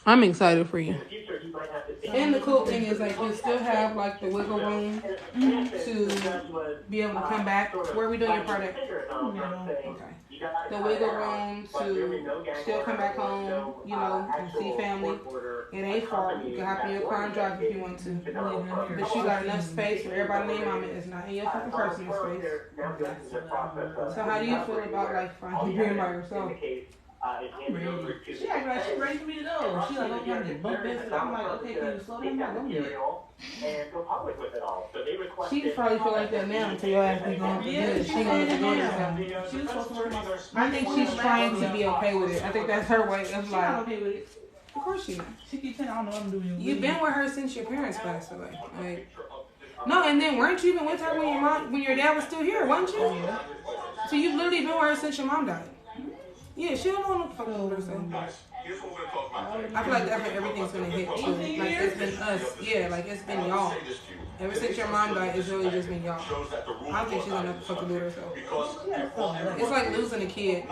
I'm excited for you. And the cool thing is, like, you still have, like, the wiggle room to be able to come back. Where are we doing your part at? Okay. The wiggle room to still come back home, you know, and see family. It ain't far. You can hop in your car and drive if you want to. But you got enough space for everybody and their mama. It's not in your fucking personal space. So how do you feel about, like, finally being by yourself? I'm ready. She act like she's ready for me to go. She like, okay, I need bump this. I'm like, okay, can you slow down? I'm good. She probably feel like that now until your ass be going for good. She gonna do it. She was supposed to work my I think she's trying to be okay with it. I think that's her way of She's like. not okay with it. Of course she not. She keeps saying, I don't know what I'm doing. You've been with her since your parents passed away. Like, no, and then weren't you even with her when your dad was still here, wasn't you? Yeah. So you've literally been with her since your mom died. Yeah, she don't know what the fuck to do herself. I feel like that's when everything's gonna hit too. Like it's been us, yeah, like it's been y'all. Ever since your mom died, it's really just been y'all. I don't think she's gonna know what the fuck to do with herself. It's like losing a kid.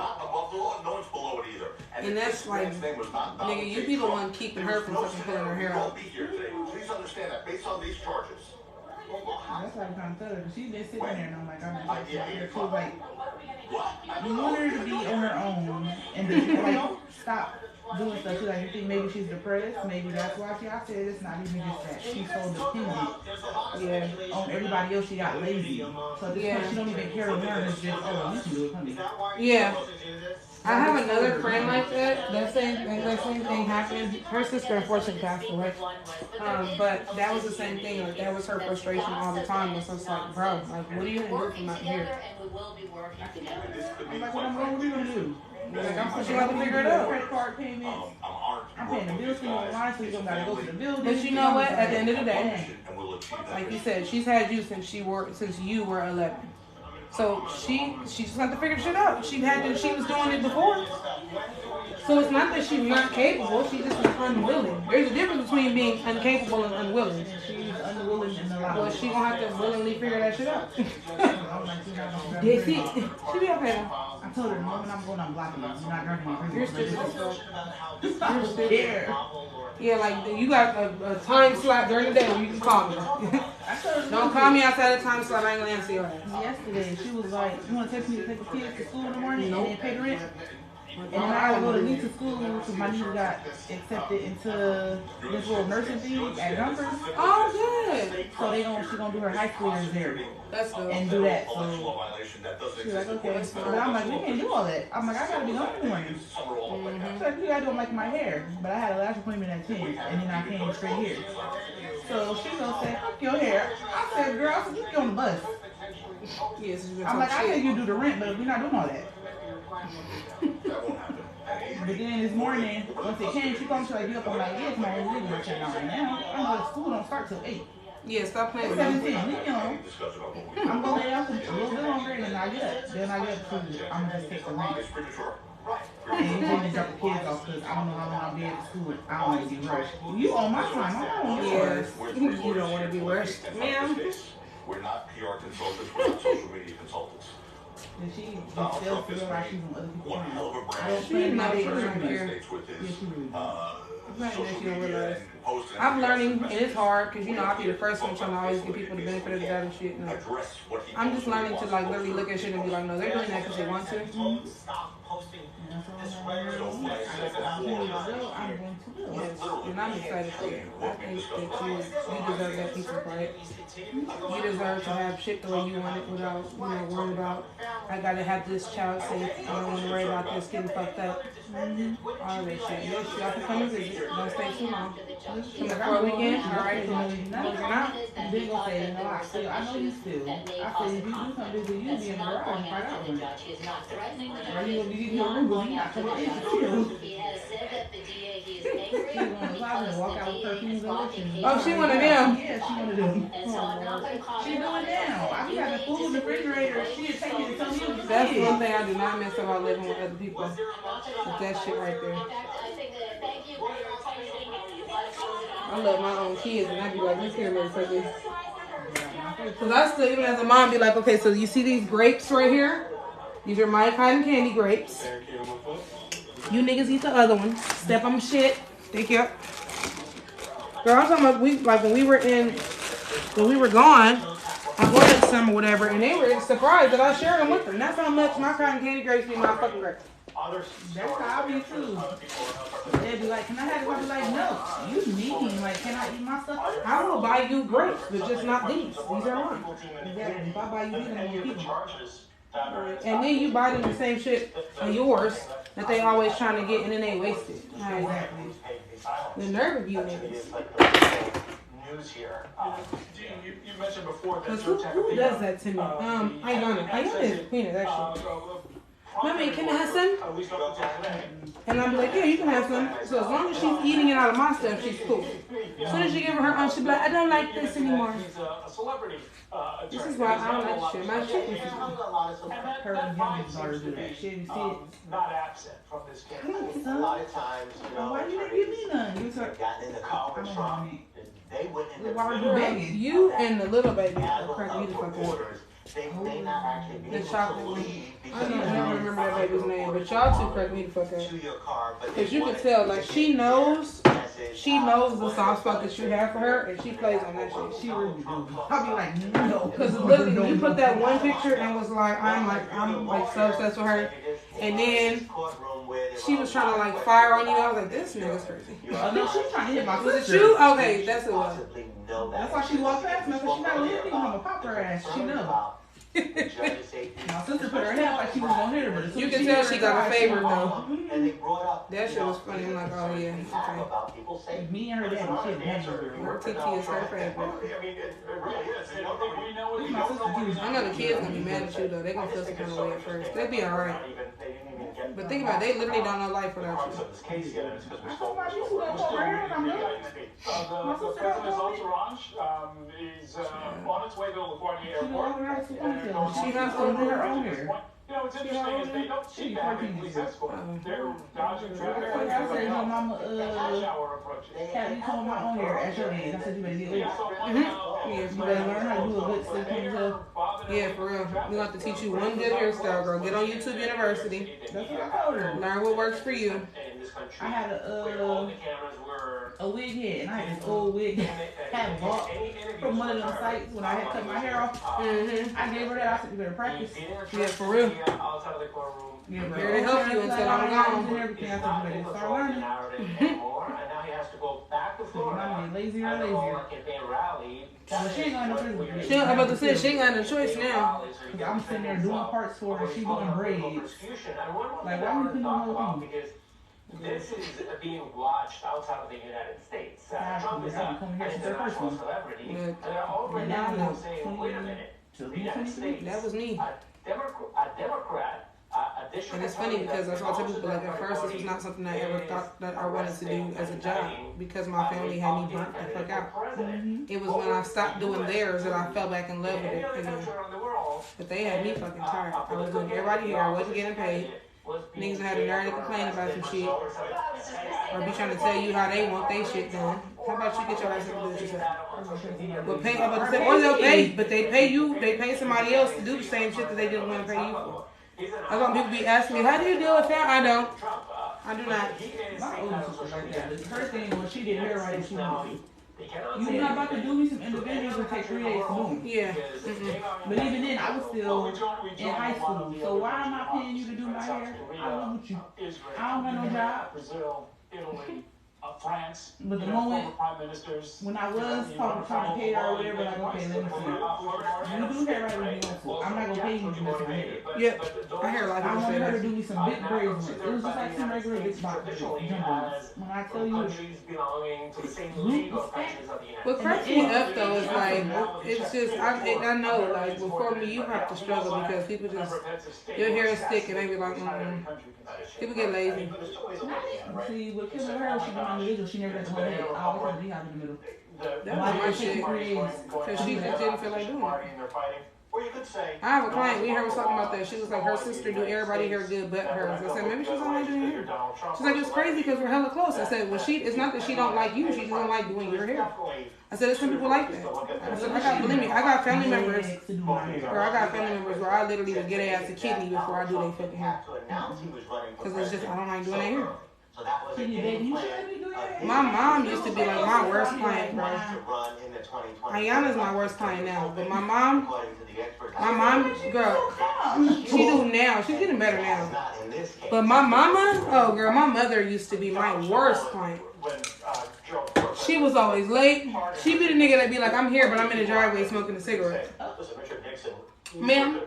And that's like, nigga, you be the one keeping her from fucking pulling her hair out. Please understand that based on these charges. That's why I'm trying to tell her. She's been sitting there and I'm like, I'm not sure. She was like, you want her to be on her own and then like stop doing stuff. She's like, you think maybe she's depressed? Maybe that's why I said it's not even just that. She's so dependent on everybody else. She got lazy. So this point, she don't even care about her. It's just, oh, you can do it, honey. Yeah. I have another friend like that. That same thing happened. Her sister unfortunately passed away. But that was the same thing. Like that was her frustration all the time. So it's like, bro, like what are you gonna do from out here? I'm like, what are you gonna do? Like I'm She got to figure it out. Credit card payments. I'm paying the bills for you online, so you don't gotta go to the building. But you know what? At the end of the day, like you said, she's had you since you were 11. So she just got to figure shit out. She was doing it before. So it's not that she's not capable, she just is unwilling. There's a difference between being incapable and unwilling. She's unwilling and allowed. Well, she gonna have to willingly figure that shit out. Yes, she be okay now. I told her the moment I'm going, I'm blocking you. You're not drinking. You're stupid as fuck. You're stupid. Yeah, like you got a time slot during the day where you can call me. Don't call me outside the time slot. I ain't gonna answer your ass. Yesterday, she was like, "You want to text me to take the kids to school in the morning and then pay the rent?" And then I gotta go to Lisa school because my niece got accepted into this little nursing thing at Numbers. Oh, good. So she gonna do her high school years there. That's good. And do that. So she's like, okay. But I'm like, we can't do all that. I'm like, I gotta be gone in the morning. She's like, you gotta do like my hair. But I had a lash appointment at 10, and then I came straight here. So she gonna say, fuck your hair. I said, girl, you get on the bus. Yes, I'm like, I think you do the rent, but we're not doing all that. But then this morning, once it came, she called me, she's like, you up? I'm like, yeah, it's my own living room right now. I know the school don't start till 8. Yeah, stop playing with 17, leave me alone. I'm going to lay out a little bit longer and then I get up. Then I get up to, I'm going to just take the rent. And you told me to drop the kids off because I don't know how long I'll be at school. I don't want to be rushed. You on my time, I'm on yours. You don't want to be rushed. Ma'am. We're not PR consultants, we're not social media consultants. And she still feels like she's on other people's time. She not even here. I'm learning, and it's hard because, you know, I'll be the first one trying to always give people the benefit of the doubt and shit. No. I'm just learning to, like, literally look at shit and be like, no, they're doing that because they want to. Yes, and I'm excited for you. I think that you deserve that peace and quiet. You deserve to have shit the way you want it without, you know, worrying about, I gotta have this child safe. I don't want to worry about this getting fucked up. All that shit. Yes, y'all can come and visit. Don't stay too long. Come for a weekend. All right. No, you're not. Then go say, no, I know you still. I said, if you do come visit, you be in the garage and find out one. Or you will be in your room, but you're not coming in. Oh, she one of them. Yeah, she one of them. She doing now. I be having food in the refrigerator. She'll take me to tell me. That's one thing I do not miss about living with other people. It's that shit right there. I love my own kids, and I be like, let's hear motherfuckers. Because I still, even as a mom, be like, okay, so you see these grapes right here? These are my cotton candy grapes. You niggas eat the other one. Step on shit. Thank you. Girl, I'm talking about when we were gone, I ordered some or whatever, and they were surprised that I shared them with them. That's how much my cotton candy grapes be my fucking grapes. That's how I be too. They'd be like, can I have it? I'll be like, no, you mean, like, can I eat my stuff? I will buy you grapes, but just not these. These are mine. Exactly. If I buy you these, I'm gonna keep them. And then you buy them the same shit on yours that they always trying to get, and then they waste it. Like, the nerve of you niggas. You mentioned before that who does that to me? Aiyana is peanut, actually. Mommy, can I have some? And I'll be like, yeah, you can have some. So as long as she's eating it out of my stuff, she's cool. As soon as you give her own, she'll be like, I don't like this anymore. This is why I don't like shit. My shit is her and youngest daughter do that shit. You see it? Not absent from this game. A lot of times, why you didn't give me none? You got in the car with Trump. They went in the you and the little baby are cracking me the fuck up. The chocolate one. I don't remember that baby's name, but y'all two crack me the fuck up. Because you can tell, like, she knows the soft spot that you have for her, and she plays on that shit. She really do. I'll be like, no. Because literally, you put that one picture and was like, I'm like so obsessed with her. And then she was trying to like fire on you. I was like, this nigga's crazy. No, she was trying to hit my sister. Was it you? Okay, that's it was. That's why she walked past me, because she not living. I'm gonna pop her ass. She know. My sister put her head like she was gonna hit her, but you can tell she got a favor though. That shit was funny. I'm like, oh yeah, okay. Me and her daddy, shit, her TT is her favorite. I know the kids gonna be mad at you though. They gonna feel some kind of way at first. They'll be alright. But think about it, they literally don't know life without you. The president's entourage is on its way to LaGuardia Airport. She has to do her own hair. You know, what's interesting is they don't seem to have a police escort. They're dodging traffic. I said, no, mama, have you told my own hair at your age? I said, you better get lit. Yeah, you better learn how to do a good sleep ponytail. Yeah, for real. We'll have to teach you one good hairstyle, girl. Get on YouTube University. That's what I told her. Learn what works for you. I had a wig head, and I had this old wig had bought from one of them sites when I had cut my hair off. I gave her that. I said, you better practice. Yeah, for real. Yeah, I'm here to help you until I'm gone. And everything. I said, you better start learning. So I'm getting lazier and lazier. But she ain't got no choice. I'm about to say, she ain't got no choice now. I'm sitting there doing parts for her. She doing braids. Like, why would you put on no thing? This is being watched outside of the United States. Trump is an international celebrity. And they're over now saying, wait a minute, the United States, that was me. a Democrat, and it's funny because that's why I tell people, like, at first this was not something I ever thought that I wanted to do as a job because my family had me burnt the fuck out. It was when I stopped doing theirs that I fell back in love with it again. But they had me fucking tired. I was doing everybody here. I wasn't getting paid. Niggas had the nerve to complain about some shit. Or be trying to tell you how they want their shit done. How about you get your ass up and do it yourself? Well, pay, I'm about to say, or they'll pay, but they pay you, they pay somebody else to do the same shit that they didn't want to pay you for. I want people be asking me, how do you deal with that? I don't. I do not. My older sister like that. The first thing when she did hair right, she wanted to. You're not about to do me some individuals and take 3 days to boom. Yeah. But even then, I was still in high school. So why am I paying you to do my hair? I live with you. I don't have no job. Brazil, Italy, France. But the moment prime ministers, when I was trying to pay her or whatever, like, okay, let me see. You do hair right when you want to. I'm not gonna pay you to do my hair. Yep. I hear a lot of I people wanted say her to that. do me some big braids. It was just like some regular big box jump. When I tell you, what cracks me up though is like, it's just, I know, like, before me, you have to struggle because people just, your hair is thick and they be like, people get lazy. see, with Kim and her, she was on the middle. She never got the whole head. I always had to be out in the middle. That was my shit. Because she just didn't feel like doing it. I have a client, we heard was talking about that. She was like, her sister do everybody hair good but hers. I said, maybe she's only doing hair. She's like, it's crazy because we're hella close. I said, well, it's not that she don't like you, she just don't like doing your hair. I said, there's some people like that. I said, believe me, I got family members, where I literally would get their ass a kidney before I do their fucking hair. Because it's just, I don't like doing their hair. My mom used to be like my worst client, bro. Ayana's my worst client now, but my mom, girl, she do now. She's getting better now. But my mama, oh girl, my mother used to be my worst client. She was always late. She be the nigga that be like, I'm here, but I'm in the driveway smoking a cigarette. Ma'am,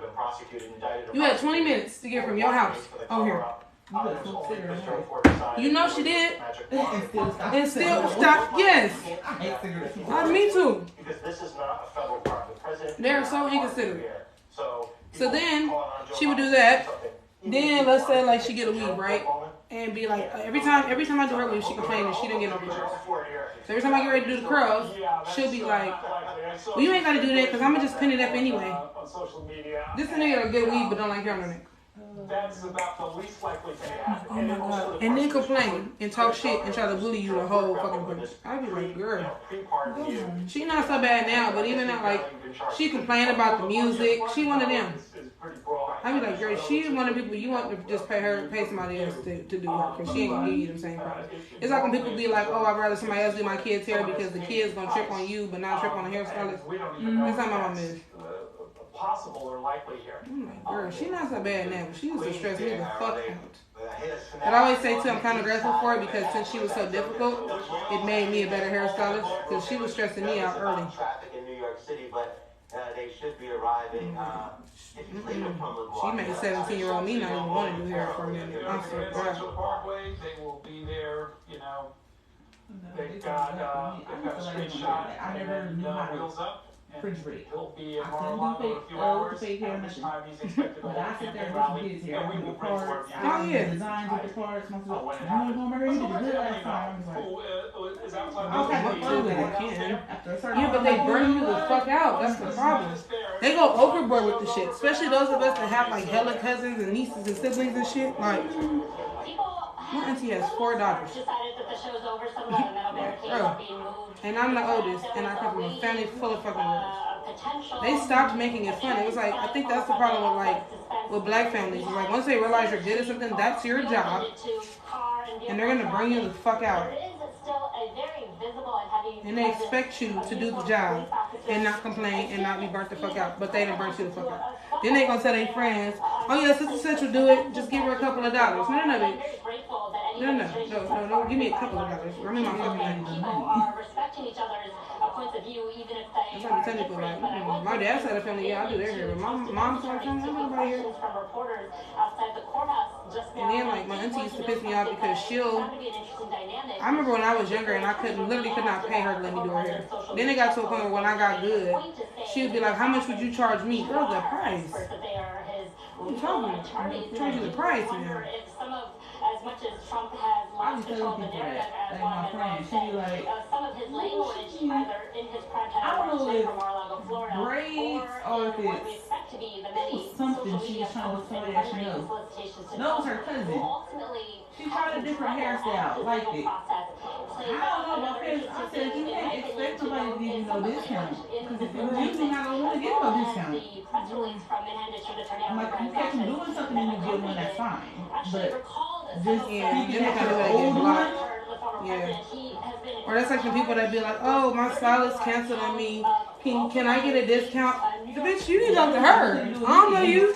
you had 20 minutes to get from your house on here. You know she did. And still stop. Yes. Me too. They're so inconsiderate. So then she would do that. Then let's say like she get a weed, right? And be like, every time I do her weed, she complain that she didn't get no curls. So every time I get ready to do the curls, she'll be like, well, you ain't got to do that because I'm going to just pin it up anyway. This nigga will get weed but don't like hair on the neck. That's about the least likely thing to happen. Oh my God. And then complain and talk shit and try to bully you the whole fucking bunch. I'd be like, girl, she not so bad now, but even now, like, she complain about the music. She one of them. I'd be like, girl, she one of the people you want to just pay somebody else to do her because she ain't gonna give you the same price. It's like when people be like, oh, I'd rather somebody else do my kid's hair because the kid's gonna trip on you but not trip on the hairstylist. That's how my mom is. Possible or likely here. Girl, she not so bad now. She used to stress me the fuck out. But I always say too, I'm kind of grateful for it because since she was so difficult, it made me a better hairstylist because she was stressing me out early. They should be arriving. She made 17-year-old me not even want to do hair for me. I'm so glad. Parkway, they will be there. You know, they've got a straight shot. I never knew how wheels up. Fridge break. He'll be in Mar-a-Lago in a few hours. But I sit there with some kids here. I do the parts. I do the designs of the parts. You want to go over here? You did good last time. I was like, okay, what fun with it? Yeah, but they burn you the fuck out. That's the problem. They go overboard with the shit. Especially those of us that have like hella cousins and nieces and siblings and shit. Like, my auntie has 4 daughters. And I'm the oldest, and I come from a family full of fucking girls. They stopped making it fun. It was like, I think that's the problem with black families. It's like once they realize you're good at something, that's your job, and they're gonna bring you the fuck out. And they expect you to do the job and not complain and not be burnt the fuck out, but they didn't burn you the fuck out. Then they gonna tell their friends, oh yeah, sister said you'll do it, just give her a couple of dollars. No, bitch. No, give me a couple of dollars. Give me my fucking money. That's how I'm telling people, like, my dad's side of the family, yeah, I do their hair, but my mom's side of the family, I don't do nobody here. And then, like, my auntie used to piss me off because I remember when I was younger and I literally could not pay her to let me do her hair. Then it got to a point where when I got good, she would be like, how much would you charge me? Girl, the price. What you talking about? I charge you the price, man. As much as Trump has lost control of the narrative as one of she be like, some of his language, either in his prime time or from Mar-a-Lago, Florida, braids, or if what we expect to be the many something she was trying to somebody that she knows. No, it was her cousin. She tried a different hairstyle, liked it. I don't know about this. I said, you can't expect somebody to give you no discount. Because if you're using, I don't want to give no discount. I'm like, you catch them doing something and you get one, that's fine. But just speaking at the old one, yeah. Or that's like the people that be like, oh, my stylist canceled on me. Can I get a discount? The bitch, you need to talk to her. I don't know you.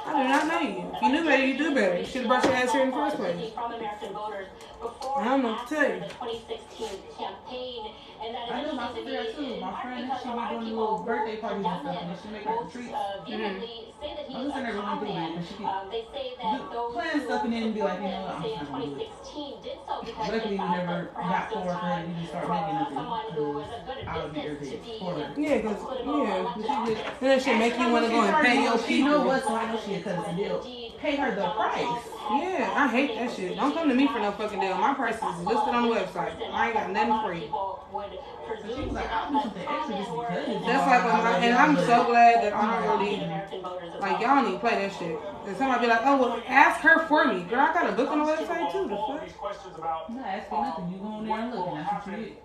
I do not know you. If you knew better, you do better. You should have brought your ass here in the first place. I don't know what to tell you. I know my sister there too. My friend, she be doing little birthday parties and stuff, and she make her treats. My sister never went through it, but she keep plan stuff and then be like, you know what, I'm just not gonna do it. Luckily, we never got for her and we just start making nothing because I would be irritated for her. Yeah, because that shit make you want to go and pay your people. She know what, so I know she a cousin deal. Pay her the price. Yeah, I hate that shit. Don't come to me for no fucking deal. My price is listed on the website. I ain't got nothing free. She was like, I'll do something extra just because. That's like when and I'm so glad that I don't really, like, y'all need to play that shit. And somebody be like, oh, well, ask her for me. Girl, I got a book on the website too. The fuck? I'm not asking nothing. You go in there and look, and that's what you get.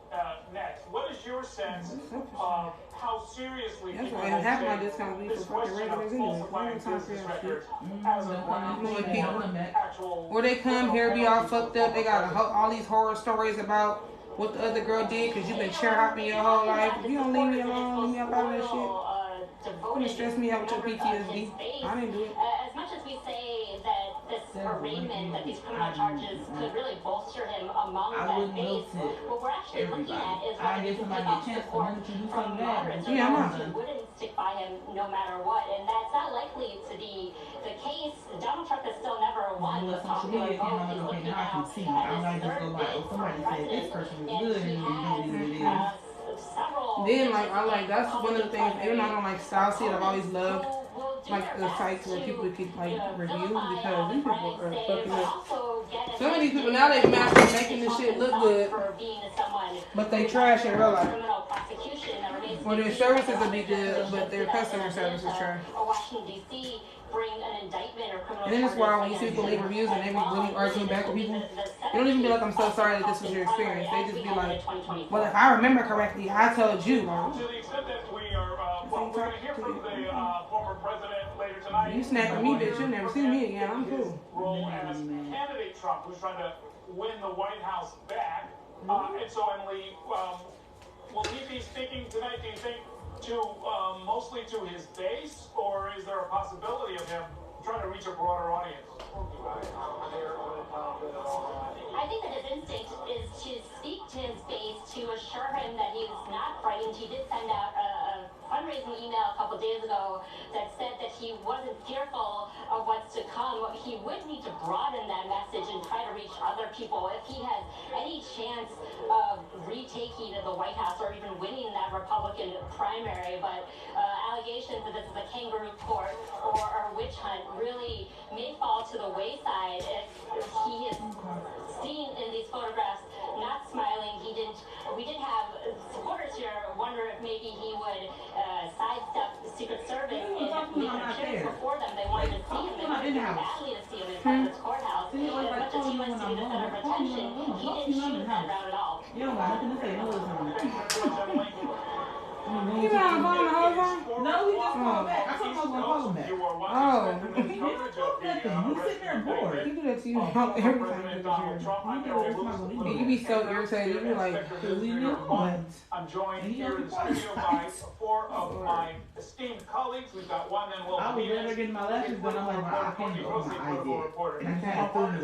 Next, what is your sense of how seriously that's why half my discounts be for fucking regulars anyway. I don't have time for that shit. Or they come here, be all fucked up. They got all these horror stories about what the other girl did because you've been chair hopping your whole life. If you don't leave me alone, leave me up out of that shit. You're gonna stress me out with your PTSD. I didn't do it. As much as we say that this arraignment, that these criminal charges could really bolster him among that base, what we're actually looking at is whether he can take off support from moderates. He wouldn't stick by him no matter what, and that's not likely to be the case. Donald Trump has still never won the popular vote. He's looking now at his third bid for president, and he has then that's one of the things, even though I don't like style seed, I've always loved like the sites where people keep like reviews because these people are fucking up. Some of these people now they master making this shit look good, but they trash in real life. Well, their services will be good, but their customer service is trash. And then it's why when you see people leave reviews and they be really arguing back with people, they don't even be like, I'm so sorry that this was your experience. They just be like, well, if I remember correctly, I told you. To the extent that we are, we're going to hear from the former president later tonight. You snapping me, bitch. You'll never see me again. I'm cool. Role as candidate Trump, who's trying to win the White House back. And so, Emily, will he be speaking tonight, do you think, to mostly to his base, or is there a possibility of him trying to reach a broader audience? I think that his instinct is to speak to his base to assure him that he's not frightened. He did send out a fundraising email a couple days ago that said that he wasn't fearful of what's to come. He would need to broaden that message and try to reach other people. If he has any chance of retaking the White House or even winning that Republican primary, but allegations that this is a kangaroo court or a witch hunt really may fall to the wayside if he is seen in these photographs not smiling. We did have supporters here wonder if maybe he would sidestep the Secret Service and make an appearance before them. They wanted to see him. They wanted badly to see him in President's Courthouse. As much as he wants to be the center of attention, he didn't choose that route at all. You don't got nothing to say. No, You been on the phone the whole time? No, we just called back. I thought I was going to call him back. Oh. He didn't talk nothing. He's sitting there bored. He do that to you every time you be so irritated. You be like, what? I'm joined here in the studio by four of my esteemed colleagues. We've got one then Will. I was there getting my lashes done. I'm like, I can't go. My eye did. And I can't fool with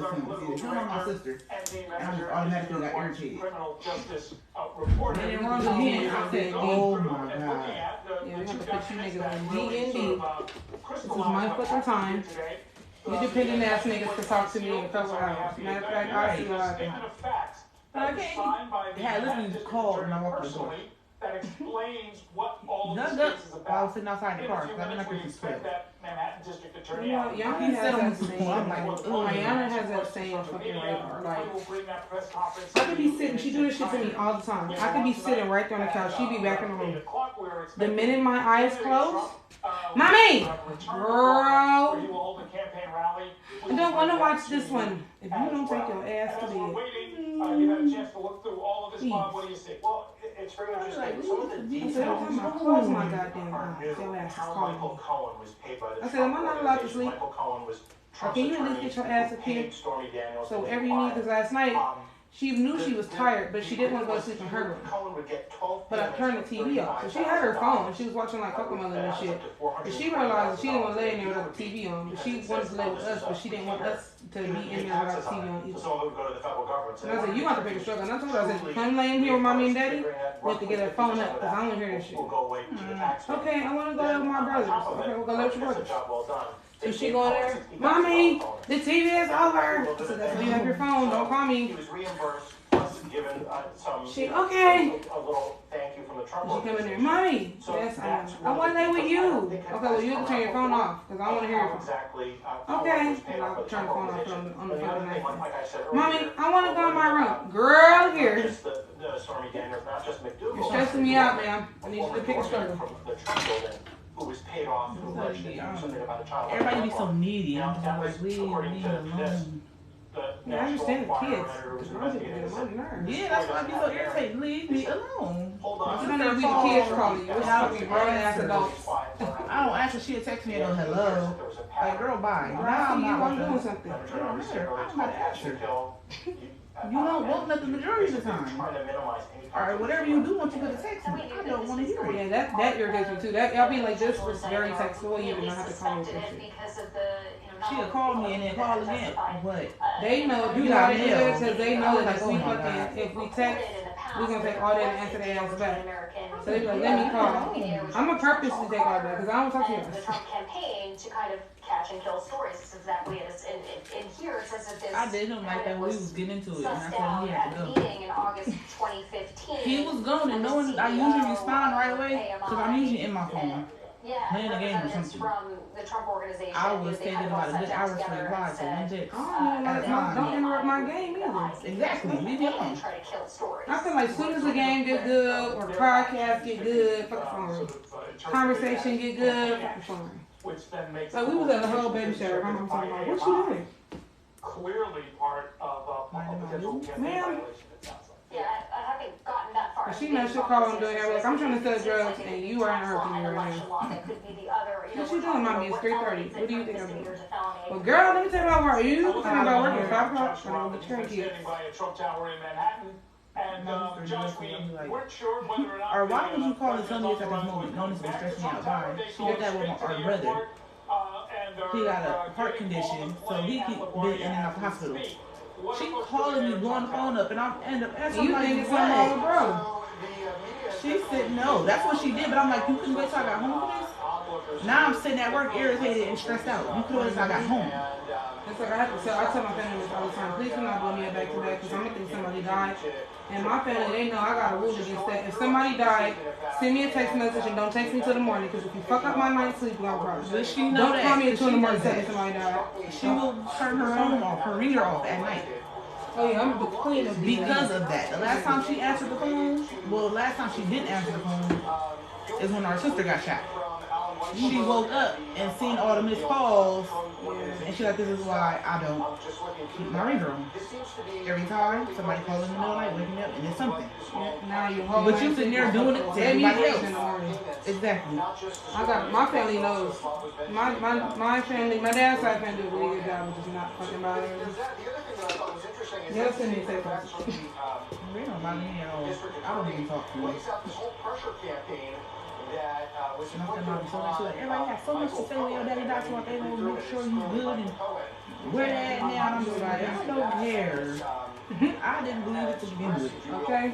him. Turn on my sister. And I just automatically got irritated. Criminal justice reporter. And then wrong again. I said, oh my God. Yeah, we have to put you niggas on D&D. This is my fucking time. You dependent ass niggas can talk to me in a couple hours. Matter of fact, I'll see what I can. But I can't. Yeah, listen to the call when I walk the door. That explains what all of this is about. I was sitting outside the car because I've been up here since 12. You know, Yankee has that saying. Ayana has that saying fucking radar. Like, I could be sitting, she do this shit to me all the time. I could be sitting right there on the couch, she'd be back in the room. The minute my eyes close, Mommy! Girl! I don't want to watch this one. If you don't take your ass to bed. You had a chance to look through all of this, Bob. What do you see? Well, it's very interesting. Some of the details. Close my goddamn eyes. Your ass is calling me. I said, am I not allowed to sleep? Or can you at least get your ass up here? So whatever you need, because last night, she knew she was tired, but she didn't want to go to sleep in her room. But I turned the TV off. So she had her phone. She was watching like Cocomelon and shit. But she realized that she didn't want to lay in there without the TV on. But she wanted to lay with us, but she didn't want us to be in there without the TV on either. And I said, you got to pick a struggle. And I told her, I said, come lay in here with Mommy and Daddy. We have to get her phone up, because I don't want to hear this shit. Okay, I want to go live with my brothers. Okay, we'll go live with your brothers. So she go in there, Mommy, the TV is over. I said, that's why you have your phone, don't call me. She, okay. She come in there, Mommy, yes, I want to lay with you. Okay, well, you have to turn your phone off, because I don't want to hear your phone. Okay, and I'll turn the phone off on the fucking night. Mommy, I want to go in my room. Girl, here. You're stressing me out, ma'am. I need you to pick a struggle. Who was paid off, who alleged to do something about a child. Everybody be so needy. I'm just like, leave me alone. Yeah, I understand the kids. Yeah, that's why I be so irritated. Leave me alone. You don't need to be the kids calling you. It's fucking grown ass adults. I don't answer. She'll text me and go, hello. Like, girl, bye. Now I'm not doing something. It don't matter. I'm not an answer. You don't want nothing the majority of the time. Alright, whatever you do, once you go to text me, I don't want to hear it. Yeah, that irritates me too. That y'all be like, this was very textful. You even know how to call me with this shit. She'll call me and then call again. But they know you know they do this because they know that if we text, we're gonna take all that and answer their ass back. So they be like, let me call. I'm gonna purposely take all that because I don't talk to you. The Trump campaign to kind of catch and kill stories. That's exactly it. In here it says that this. I didn't like that when we was getting into it, and I told him he had to go. Meeting in August 2015. He was gone, and no one. I usually respond right away because I'm usually in my phone. Playing a game or something. From the Trump organization. I was taking about a good hour to reply to one text. Don't interrupt my game either. Exactly. Leave me alone. I feel like as soon as the game get good or the podcast get good, fuck the phone. Conversation get good, fuck the phone. Like we was at a whole baby shower. My mom talking about, what you doing? Clearly part of a potential campaign violation. Yeah, I haven't gotten that far. She knows she'll call and doing that. Like, I'm trying to sell drugs and you are interrupting me right now. What you doing, mommy? It's 3:30. What do you think I'm doing? Well, girl, let me tell you about work. You talking about working 5 o'clock when I will get your kids. Standing by a Trump Tower in Manhattan, and Josh, we weren't sure whether or not. Or why would you call it something at this moment? No, this was stressing me out. Why? She did that with our brother. He got a heart condition, so he keep being in and out the hospital. She calling me, blowing the phone up, and I end up asking you think it's my bro? She said no. That's what she did, but I'm like, you couldn't wait till I got home for this? Now I'm sitting at work irritated and stressed out. You could have waited till I got home. It's like I tell my family this all the time. Please do not blow me a back to back because I'm gonna think somebody died. And my family, they know I got a rule against that. If somebody died, send me a text message and don't text me till the morning because if you fuck up my night's sleep, you're gonna problem. Does she know don't call me at 2 in the morning telling somebody died. She will turn her phone off, her ringer off at night. Oh yeah, I'm the queen of because of that. The last time she answered the phone, well, the last time she didn't answer the phone is when our sister got shot. She woke up and seen all the missed calls, and she like, this is why I don't keep my ringer on. Every time somebody calls in the middle of the night, waking up, and it's something. Now you but you sitting there doing it to everybody else. Exactly. I got my family knows. My family, my dad's side family do a really good job of just not fucking bothering me. They'll send me a text message. They don't bother me at all. I don't even talk to them. Everybody has so much to say when your daddy died, so they want to make sure you're good and where that now. And I'm just like, I don't care. I didn't believe it to begin with. Okay?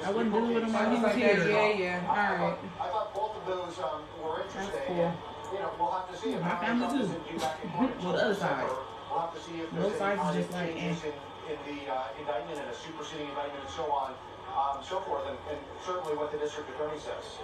I wouldn't do it while he was here. Yeah. Alright. I thought both of those were interesting. That's cool. You know, we'll have to see. My family too. Well, the other side. We'll have to see if both sides is just like, in the indictment and a superseding indictment and so on, so forth, and certainly what the district attorney says.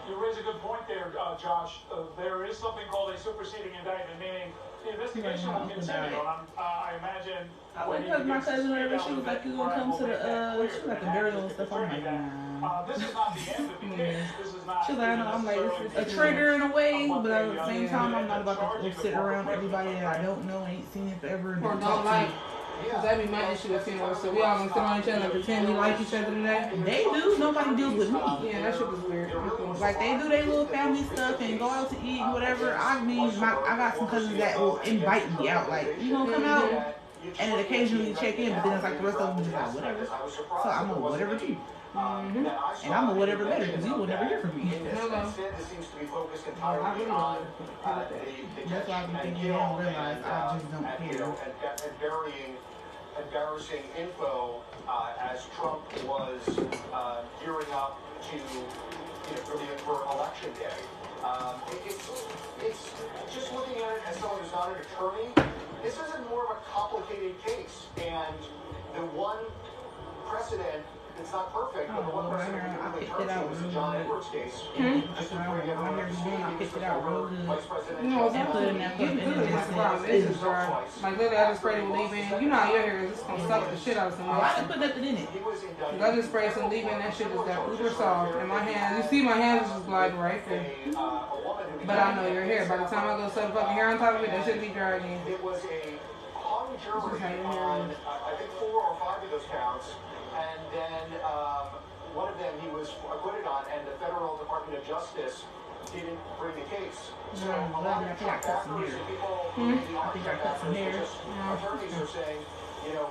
You raise a good point there, Josh. There is something called a superseding indictment, meaning the investigation will continue. I imagine. Because my cousin, whenever she was like, you gonna come to the, she was like the burial and stuff. I'm like, nah. This is not the end of the case. This is not. She's like, I know. I'm like, it's a trigger in a way, but at the same time, I'm not about to sit around everybody that I don't know, ain't seen it forever, and or don't like. Cause that'd be my issue with funerals. So we all gonna sit on each other and pretend we like each other today. They do. Nobody deals with me. Yeah, that shit was weird. Like they do their little family stuff and go out to eat, whatever. I got some cousins that will invite me out. Like, you gonna come out? And then occasionally check in, but then it's like the rest of them just like whatever. So I'm a whatever too. And I'm a whatever better because you will never hear from me. That's why I've been thinking you don't realize I just don't care. And burying embarrassing info as Trump was gearing up to for election day. It's just looking at it as someone who's not an attorney. This isn't more of a complicated case, and the one precedent. It's not perfect, but the one precedent we really turned to was the John Edwards case. Just to bring everyone up to speed, I picked it out real good. Vice President and put it in that clip. This is dry. Like literally, I just sprayed it with leave-in. You know how your hair is. It's gonna suck the shit out of somebody. I didn't put nothing in it. I just sprayed some leave-in. That shit just got uber soft. And my hands, you see my hands is just gliding right there. But I know your hair. By the time I go set the fucking hair on top of it, that should be dry again. It was a hung jury on, I think, 4 or 5 of those counts. And then one of them he was acquitted on, and the Federal Department of Justice didn't bring the case. So I a lot of Trump backers and people in the Trump backers, attorneys are saying, you know,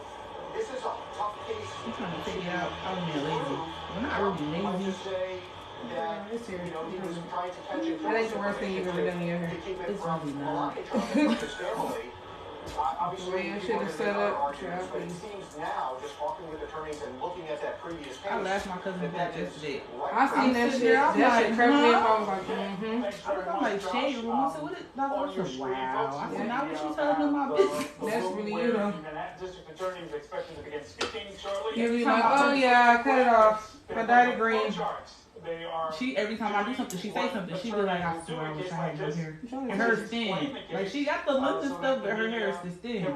this is a tough case. I'm trying to figure out how to be lazy. Well, not really Might lazy. just say that, you know, he was trying to catch it. That ain't the worst thing you've ever done in your hair. To keep it It's from really not. Melania Trump and his family. Obviously, Well, you should have set up traffic. but it seems now, just talking with attorneys and looking at that previous case, I laughed my cousin back yesterday. I seen that shit. That shit cracked me up. I was like, mm-hmm. I'm like, shade room. I said, what is that? I said, wow. I said, now what you telling them my business? That's really you, though. District attorney is expected to begin speaking shortly. You'll be like, oh yeah, I cut it off. I dyed it green. She, every time I do something, she say something, she be like, I swear I wish I had your hair. And hers thin. Like, she got the look and stuff, but her hair is just thin.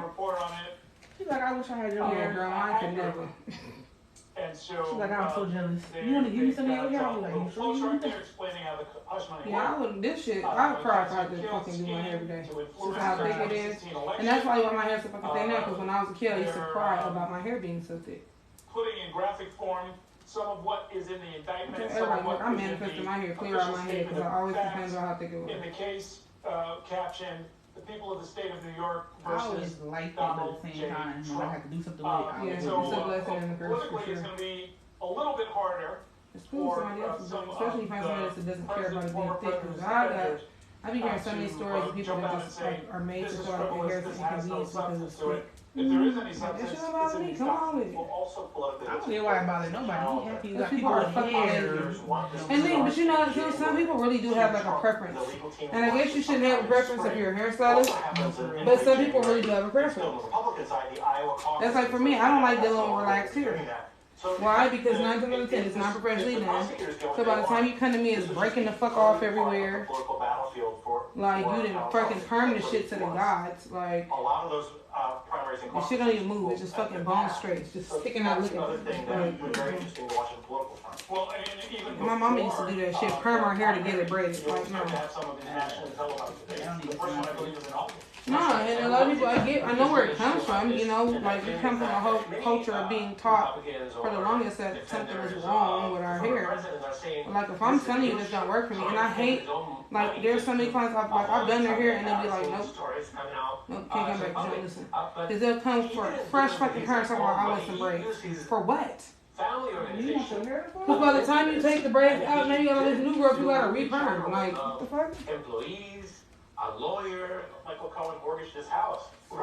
She's like, I wish I had your hair, girl. I could never. She's like, I'm so jealous. You want to give me some of your hair? I'm like, you sure you want that? Yeah, I would. This shit, I would cry if I just fucking do my hair every day. Just how thick it is. And that's why my hair's so fucking thin now, because when I was a kid, I used to cry about my hair being so thick. Putting in graphic form some of what is in the indictment. I manifested my hair clear out my head because I always complained about how thick it was. In the case caption, the people of the state of New York I always versus liked it, but at the same time, when I had to do something with it, I Yeah, was it's a blessing in the curse for politically, it's sure. going to be a little bit harder. It's cool if somebody else is doing it, especially if you find somebody else that doesn't care about it being thick. Because I be hearing so many stories of people that just like are made to feel like their hair is inconvenience because it's thick. If there is any That substance, shit don't bother me. Come on with it. I don't care why I bother nobody. I'm happy you got Those people people are with fucking hair. lazy. And then, but you know, some people really do have like a preference. And I guess you shouldn't have a preference if you're a hairstylist, but some people really do have a preference. That's like for me, I don't like dealing with relaxed hair. Why? Because 9 times out of 10 it's not professionally done. So by the time you come to me, it's breaking the fuck off everywhere. Like you didn't fucking perm the shit to the gods. Like the shit don't even move. It's just fucking bone straight. It's just sticking out looking. And my mama used to do that shit. Perm her hair to get it braided. Like no. No, and a lot of people I know where it comes from, you know, like we come from a whole culture of being taught for the longest that something is wrong with our hair. But like if I'm telling you this don't work for me, and I hate, like there's so many clients I've done their hair and they'll be like, nope, can't come back, don't listen. Because they'll come for fresh fucking hair and talk about I want some braids. For what? Because by the time you take the braids out, now you got all this new growth, you gotta re-perm. Like, what the fuck? Employees, a lawyer, Michael Cohen mortgaged his house to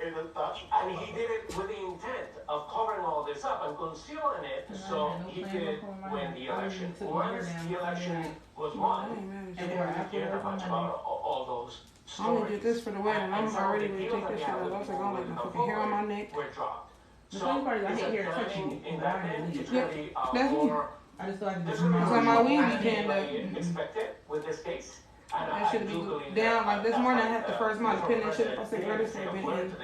pay the Dutch. And he did it with the intent of covering all this up and concealing it so he could win the election. Once the election was won, he didn't care much about all those I only stories. did this for the wedding. I'm already ready to take this shit out. I was like, I don't like my fucking hair on my neck. Were dropped. The funny part is I hate hair touching me. In that end, it's Yep, going to be that's me. more I just feel like It's like my weed be tanned up. expected with this case. That should be down. Like this morning, I had the first month pinning that shit up. I said, girl, this ain't been in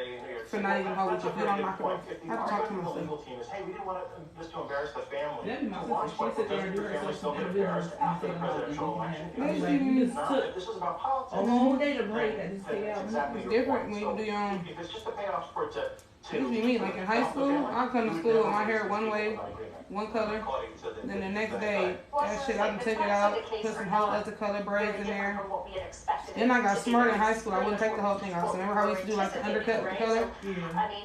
for not even hold it. If you don't knock it off, I have to talk to myself. Hey, we didn't want just to embarrass the family. That'd be my sister. She sit there and do her stuff in the business and say no. Maybe Like, you just took This was about politics. a whole day to break that just take out. It's different when you do your own. If it's just a payoff for it to It used to be me. Like in high school, I come to school with my hair one way, one color. Then the next day, that shit, I can take it out, put some whole other color braids in there. Then I got smart in high school. I wouldn't take the whole thing out. So remember how we used to do like the undercut with the color?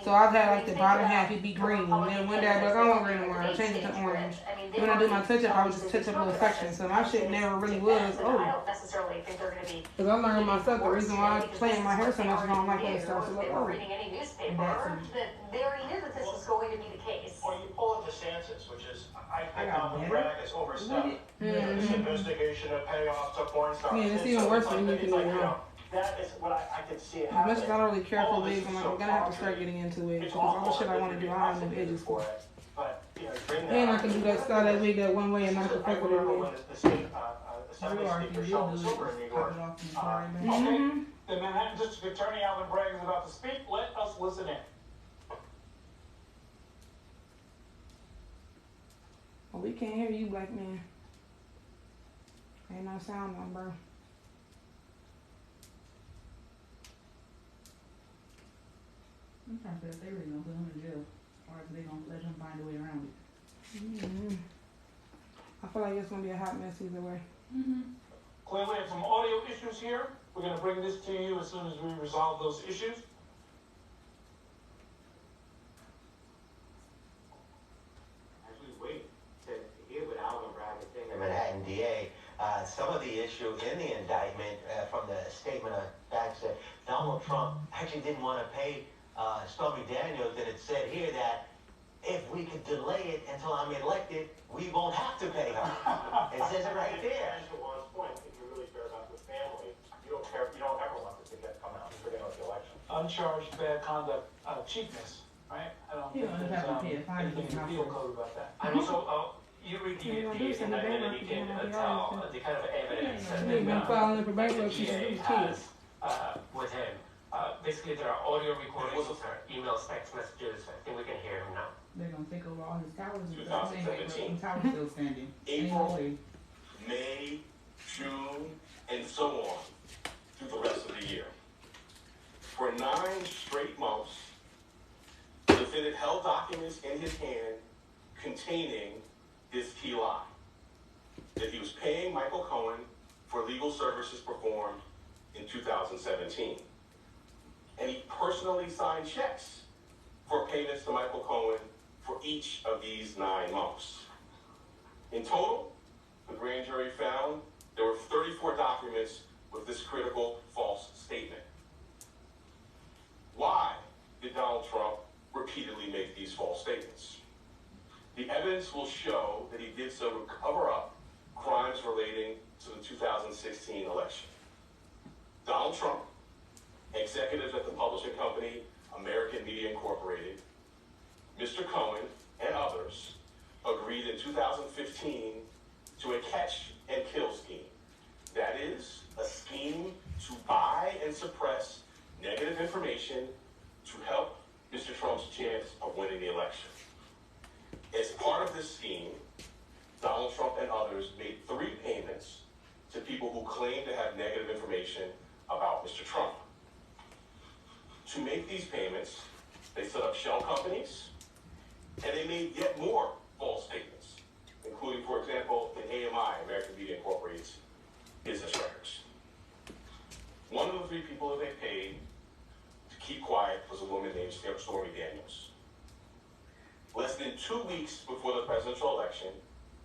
So I've had like the bottom half, it'd be green. And then one day I'd be like, I don't want green anymore. I'll change it to orange. When I do my touch-up, I would just touch up little sections. So my shit never really was, oh. Because I learned myself the reason why I play in my hair so much is I don't like when it starts to look old. Reading any newspaper, that they already knew that this was going to be the case. Or you pull it DeSantis, which is, I think Alvin Bragg is overstepped. This investigation of payoffs to porn stars. Yeah, it's even worse than you can do now. That is what I could see it As happening. much as I don't really care for wigs, I'm like, I'm gonna have to start getting into wigs. Because all the shit I want to do, I don't have no edges for. But, you know, bring that And I can do that style that wig that one way and not the fuck with it again. the state, Assembly Speaker Sheldon Silver in New York. Mm-hmm. The Manhattan District Attorney Alvin Bragg is about to speak. Let us listen in. Well, we can't hear you, black man. Ain't no sound on, bro. I'm trying to figure if they really gonna put him in jail, or if they gonna let him find a way around it. Mm-hmm. I feel like it's gonna be a hot mess either way. Mm-hmm. Clearly, have some audio issues here. We're going to bring this to you as soon as we resolve those issues. As we wait to hear what Alvin Bragg is saying, the Manhattan DA, some of the issue in the indictment from the statement of facts that Donald Trump actually didn't want to pay Stormy Daniels, and it said here that if we could delay it until I'm elected, we won't have to pay her. It says it right there. And to Juan's point, if you really care about the family, you don't care. You don't ever want this to come out and forget about the election. Uncharged bad conduct, cheapness, right? I don't think there's anything in the penal code about that. And also, you read the indictment and you can tell the kind of evidence that the DA has with him. Basically, there are audio recordings, there are email, text messages. I think we can hear him now. They're gonna take over all his towers. 2017. Towers still standing. April, May, June, and so on through the rest of the year. For 9 straight months, the defendant held documents in his hand containing this key lie: that he was paying Michael Cohen for legal services performed in 2017. And he personally signed checks for payments to Michael Cohen for each of these 9 months. In total, the grand jury found there were 34 documents with this critical false statement. Why did Donald Trump repeatedly make these false statements? The evidence will show that he did so to cover up crimes relating to the 2016 election. Donald Trump, executives at the publishing company American Media Incorporated, Mr. Cohen, and others agreed in 2015 to a catch and kill scheme. That is, a scheme to buy and suppress negative information to help Mr. Trump's chance of winning the election. As part of this scheme, Donald Trump and others made 3 payments to people who claimed to have negative information about Mr. Trump. To make these payments, they set up shell companies, and they made yet more false statements, including, for example, in AMI, American Media Incorporated's business records. One of the 3 people that they paid to keep quiet was a woman named Stormy Daniels. Less than 2 weeks before the presidential election,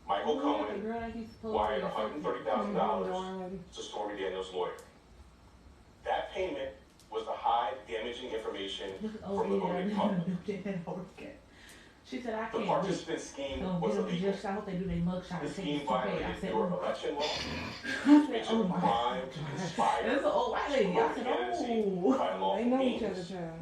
Michael Cohen wired $130,000 to Stormy Daniels' lawyer. That payment was to hide damaging information from the voting public. She said, I The can't participant scheme was illegal. I hope they do their mugshot. The and take scheme this to pay. I violated said, New York election law. I said, It's oh a my crime God. to conspire That's an old white lady. I said, candidacy oh. by lawful They know each means. other, child.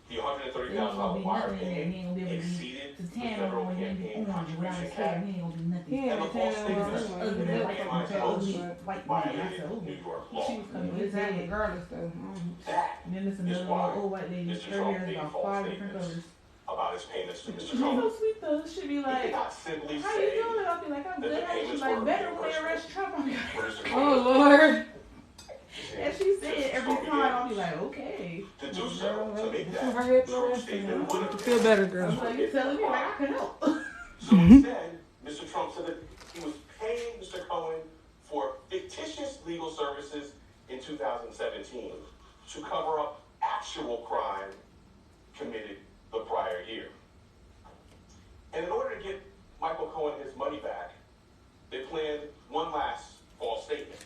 The There ain't gonna $130,000 be wire nothing in there. He payment ain't gonna be able to exceeded to the tan federal on when he campaign orange without contribution his hair. cap. He ain't gonna be nothing. He And ain't the false tan statements on Ugly, one. like AMI's a oath ugly white man. I violated said, oh. New York law. She was coming with It's that that. regardless though. That And then there's is another why old white lady. Mr. Her Trump hair is made about false 5 different statements colors. about his payments to Mr. She's Trump. so sweet though. She'd be He like, did not simply how you say doing? I'll be like, I'm that good. the She's payments like, were better when they reimbursement arrest Trump. I'll be like, for Mr. Oh Cohen. Lord. and she said every time, I'll be like, okay. To do so, to make Put that her head true through statement would have Feel better, girl. I'm like, you telling me like I can help. So instead, Mr. Trump said that he was paying Mr. Cohen for fictitious legal services in 2017 to cover up actual crime committed the prior year. And in order to get Michael Cohen his money back, they planned one last false statement.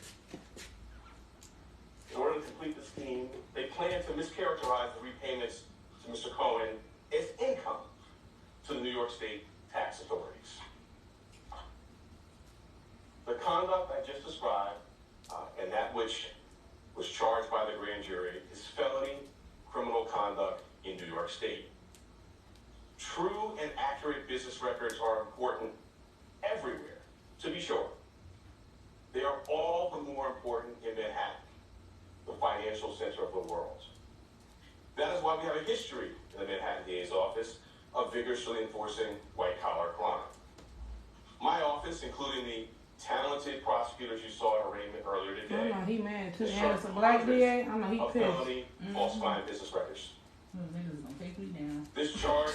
In order to complete the scheme, they planned to mischaracterize the repayments to Mr. Cohen as income to the New York State tax authorities. The conduct I just described, and that which was charged by the grand jury, is felony criminal conduct in New York State. True and accurate business records are important everywhere, to be sure. They are all the more important in Manhattan, the financial center of the world. That is why we have a history in the Manhattan DA's office of vigorously enforcing white-collar crime. My office, including the talented prosecutors you saw at arraignment earlier I today, know he mad too. is And charged it's a with black hundreds DA. I know he of pissed. felony falsifying business records. Niggas gonna take me down. This charge,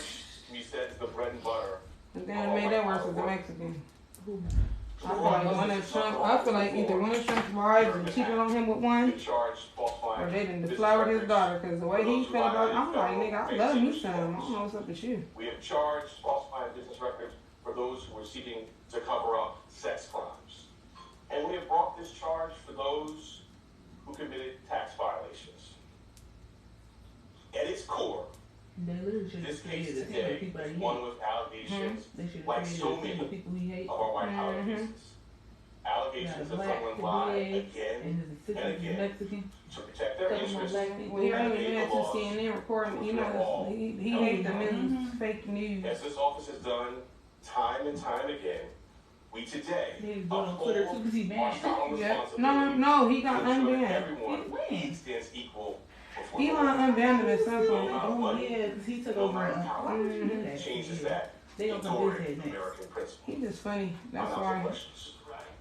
we said, is the bread and butter. And then it made that worse with the Mexican. The I feel like either one of Trump's wives and cheated on him with one, or they done deflowered his daughter, because the way he felt about it, I'm like, nigga, I love me some. I don't know what's up with you. We have charged falsifying business records for those who are seeking to cover up sex crimes. And we have brought this charge for those who committed tax violations. At its core, this case today is one with allegations, like so many of our white collar cases. Allegations that someone lied again and again to protect their interests. Well, he only mad to CNN recording, you know, he hates the news, fake news. As this office has done time and time again, we today uphold our solemn responsibility. No, he got unbanned. Everyone stands equal. Elon unbanned him at some point. Oh yeah, because he took over and changes that. They don't come visit next. He's just funny. That's why.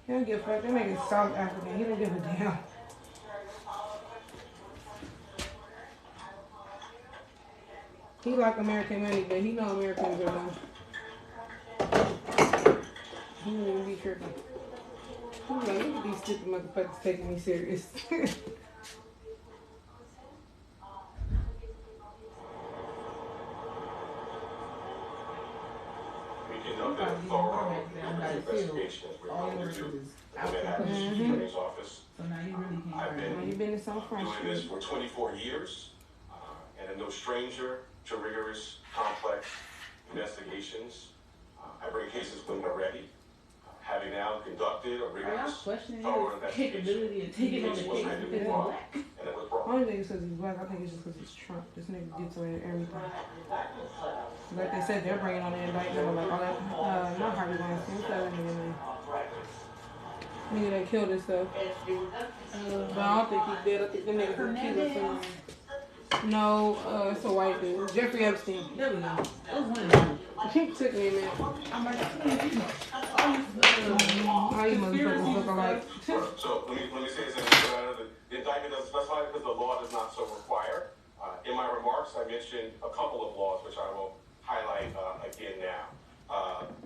He don't give a fuck. They make it South African. He don't give a damn. He like American money, but he know Americans are dumb. He don't even be tripping. He's like, look at these stupid motherfuckers taking me serious. Conducted a thorough investigation as we're going to do in the Manhattan Attorney's Office. So now you really can't. I've been been in some doing this for 24 years, and I'm no stranger to rigorous, complex investigations. I bring cases when they're ready. Having now conducted a rigorous, thorough investigation, the case was handed brought, and it was brought. I don't think it's because he's black. I think it's just because he's Trump. This nigga gets away with everything. Like they said, they're bringing on the indictment of like all that, not Harvey Weinstein, what's that nigga name? Nigga that killed himself. But I don't think he's dead. I think the nigga from Cuba. No, it's a white dude. Jeffrey Epstein. There we go. That was one of them. He took me a minute. I'm like, all you motherfuckers look alike. So let me say this. The indictment doesn't specify because the law does not so require. In my remarks, I mentioned a couple of laws which I will highlight again now.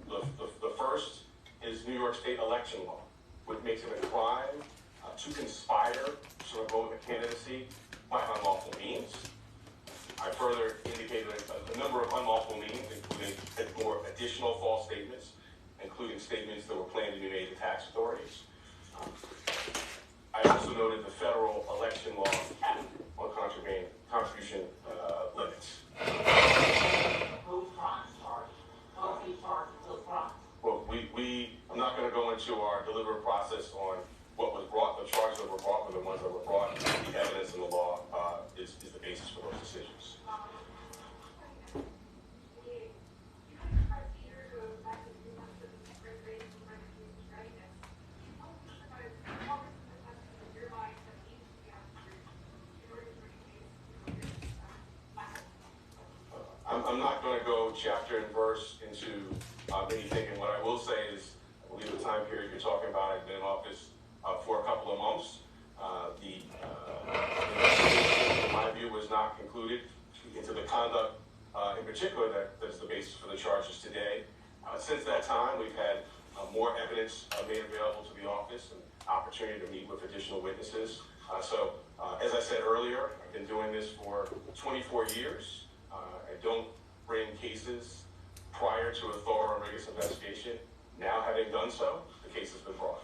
The first is New York State election law, which makes it a crime to conspire to revoke a candidacy by unlawful means. I further indicated a number of unlawful means, including more additional false statements, including statements that were planned to be made to tax authorities. I also noted the federal election law cap on contribution limits. Well, I'm not going to go into our deliberate process on what was brought. The charges that were brought were the ones that were brought. The evidence in the law is the basis for those decisions. I'm not going to go chapter and verse into anything, and what I will say is, I believe the time period you're talking about, I've been in office for a couple of months. The investigation, in my view, was not concluded into the conduct in particular that's the basis for the charges today. Since that time, we've had more evidence made available to the office and opportunity to meet with additional witnesses. So, as I said earlier, I've been doing this for 24 years. I don't bring cases prior to a thorough and rigorous investigation. Now, having done so, the case has been brought.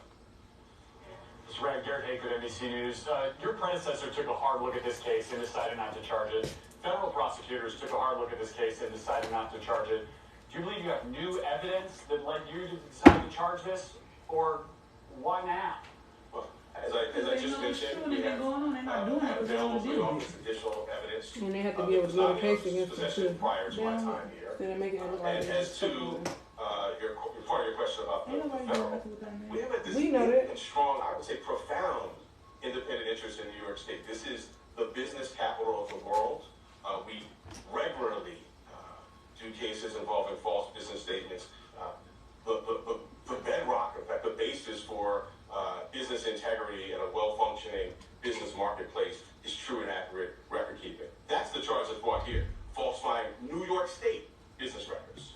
Mr. Brad, Garrett Haig with NBC News. Your predecessor took a hard look at this case and decided not to charge it. Federal prosecutors took a hard look at this case and decided not to charge it. Do you believe you have new evidence that led you to decide to charge this, or why now? Well, as I just mentioned, we have available to the office additional evidence. And they have to be able to build a case against them too. Prior to my time here. They're making it look like and as to your part of your question about the federal, we have a distinct and strong, I would say profound, independent interest in New York State. This is the business capital of the world. We regularly do cases involving false business statements. The bedrock, in fact, the basis for business integrity and a well-functioning business marketplace is true and accurate record keeping. That's the charge that's brought here, falsifying New York State business records.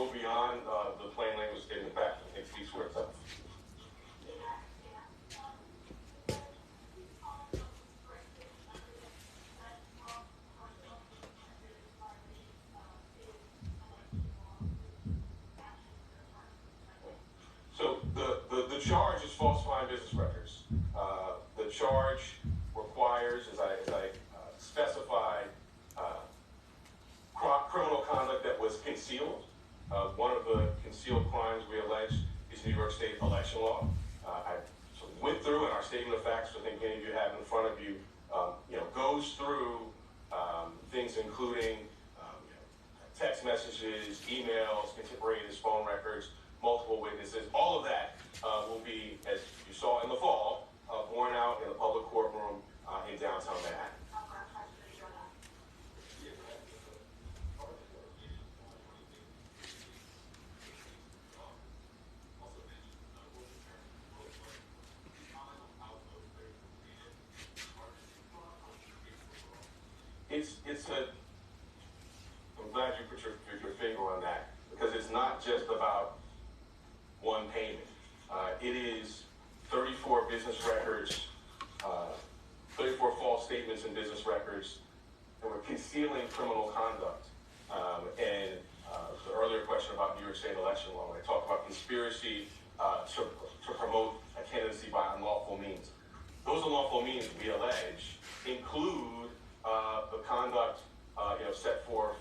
go beyond the plain language statement of fact. I think speaks for itself. So the charge is falsifying business records. The charge requires, as I specified, criminal conduct that was concealed. One of the concealed crimes we allege is New York State election law. I went through in our statement of facts, which I think many of you have in front of you, goes through things including text messages, emails, contemporaneous phone records, multiple witnesses. All of that will be, as you saw in the fall, borne out in a public courtroom in downtown Manhattan. I'm glad you put your finger on that, because it's not just about one payment. It is 34 business records, 34 false statements in business records, and we're concealing criminal conduct. And the earlier question about New York State election law, when I talk about conspiracy to promote a candidacy by unlawful means. Those unlawful means we allege include the conduct set forth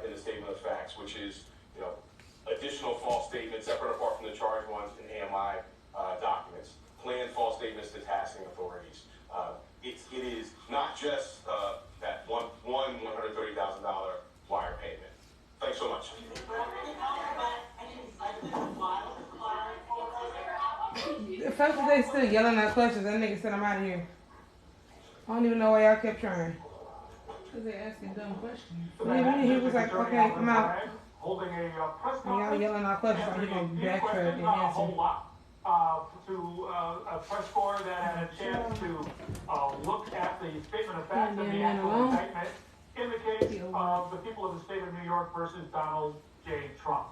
in the statement of facts, which is additional false statements separate and apart from the charged ones in AMI documents, planned false statements to tasking authorities. It is not just that one $130,000 wire payment. Thanks so much. The fact that they still yelling at questions, that nigga said I'm out of here. I don't even know why y'all kept trying. Because they asking dumb questions. He was like, okay, I'm out. Holding a press And y'all yelling at questions, so he gonna backtrack and answer. To a press corps that had a chance to look at the statement of facts and the actual indictment in the case of the people of the state of New York versus Donald J. Trump.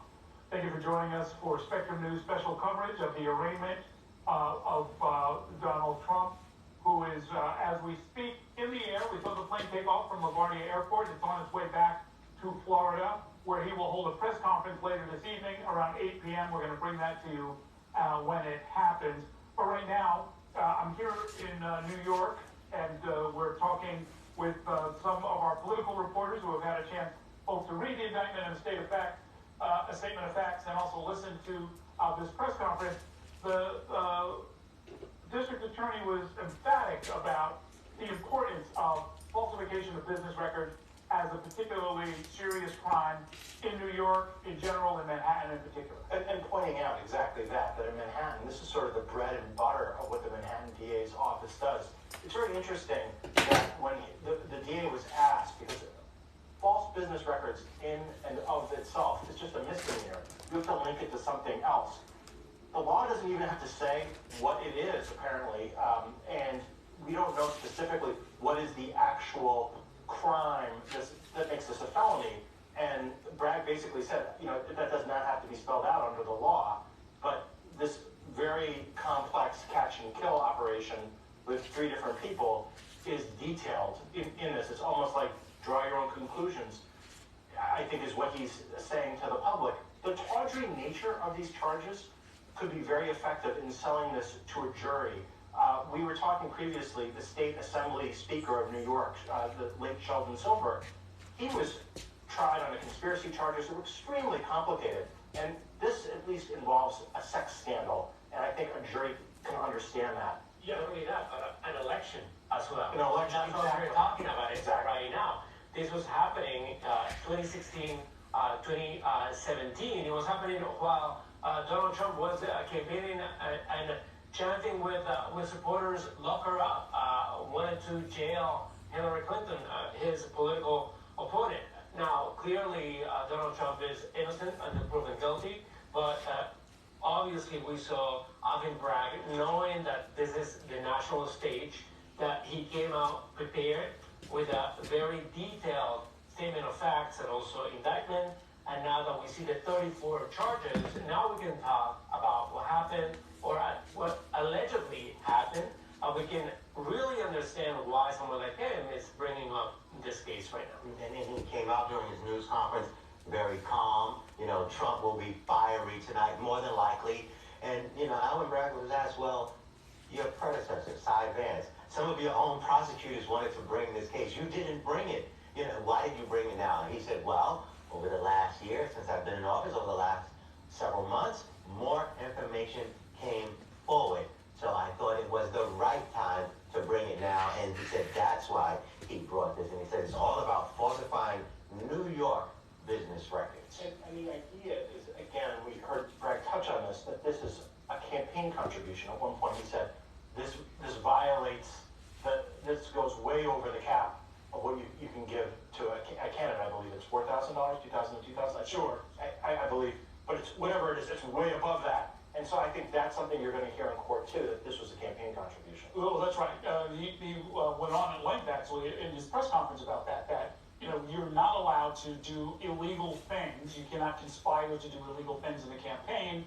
Thank you for joining us for Spectrum News special coverage of the arraignment of Donald Trump, who is, as we speak, in the air. We saw the plane take off from LaGuardia Airport. It's on its way back to Florida, where he will hold a press conference later this evening around 8 p.m. We're going to bring that to you when it happens. But right now, I'm here in New York, and we're talking with some of our political reporters who have had a chance both to read the indictment and a statement of facts, and also listen to this press conference. The district attorney was emphatic about the importance of falsification of business records as a particularly serious crime in New York in general, and Manhattan in particular. And pointing out exactly that in Manhattan, this is sort of the bread and butter of what the Manhattan DA's office does. It's very interesting that when the DA was asked, because false business records in and of itself is just a misdemeanor. You have to link it to something else. The law doesn't even have to say what it is, apparently, and we don't know specifically what is the actual crime that makes this a felony. And Bragg basically said, that does not have to be spelled out under the law, but this very complex catch and kill operation with 3 different people is detailed in this. It's almost like draw your own conclusions, I think, is what he's saying to the public. The tawdry nature of these charges could be very effective in selling this to a jury. We were talking previously, the State Assembly Speaker of New York, the late Sheldon Silver, he was tried on conspiracy charges that were extremely complicated. And this at least involves a sex scandal. And I think a jury can understand that. Yeah, not only that, but an election as well. An election, and that's what we're talking about right now. This was happening 2016, 2017. It was happening while Donald Trump was campaigning and chanting with supporters, lock her up, wanted to jail Hillary Clinton, his political opponent. Now, clearly, Donald Trump is innocent and proven guilty, but obviously we saw Alvin Bragg, knowing that this is the national stage, that he came out prepared with a very detailed statement of facts and also indictment And now that we see the 34 charges, now we can talk about what happened or what allegedly happened. We can really understand why someone like him is bringing up this case right now. And then he came out during his news conference very calm. You know, Trump will be fiery tonight, more than likely. And, you know, Alvin Bragg was asked, well, your predecessor, Cy Vance, some of your own prosecutors wanted to bring this case. You didn't bring it. You know, why did you bring it now? And he said, well, over the last year, since I've been in office, over the last several months, more information came forward. So I thought it was the right time to bring it now. And he said that's why he brought this. And he said it's all about falsifying New York business records. And the idea is, again, we heard Bragg touch on this, that this is a campaign contribution. At one point he said, this violates, this goes way over the cap of what you can give to a candidate. I believe it's $4,000, $2,000 to $2,000. Sure, I believe, but it's whatever it is, it's way above that. And so I think that's something you're going to hear in court too, that this was a campaign contribution. Well, that's right. He went on at length actually in his press conference about that, you know, you're not allowed to do illegal things. You cannot conspire to do illegal things in a campaign,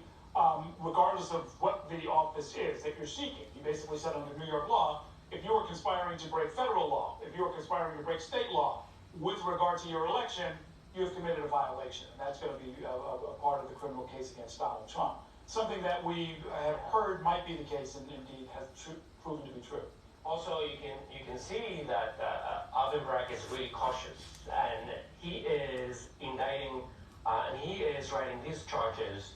regardless of what the office is that you're seeking. He basically said under New York law, if you were conspiring to break federal law, if you were conspiring to break state law with regard to your election, you have committed a violation. And that's going to be a part of the criminal case against Donald Trump. Something that we have heard might be the case and indeed has proven to be true. Also, you can see that Alvin Bragg is really cautious, and he is indicting and he is writing these charges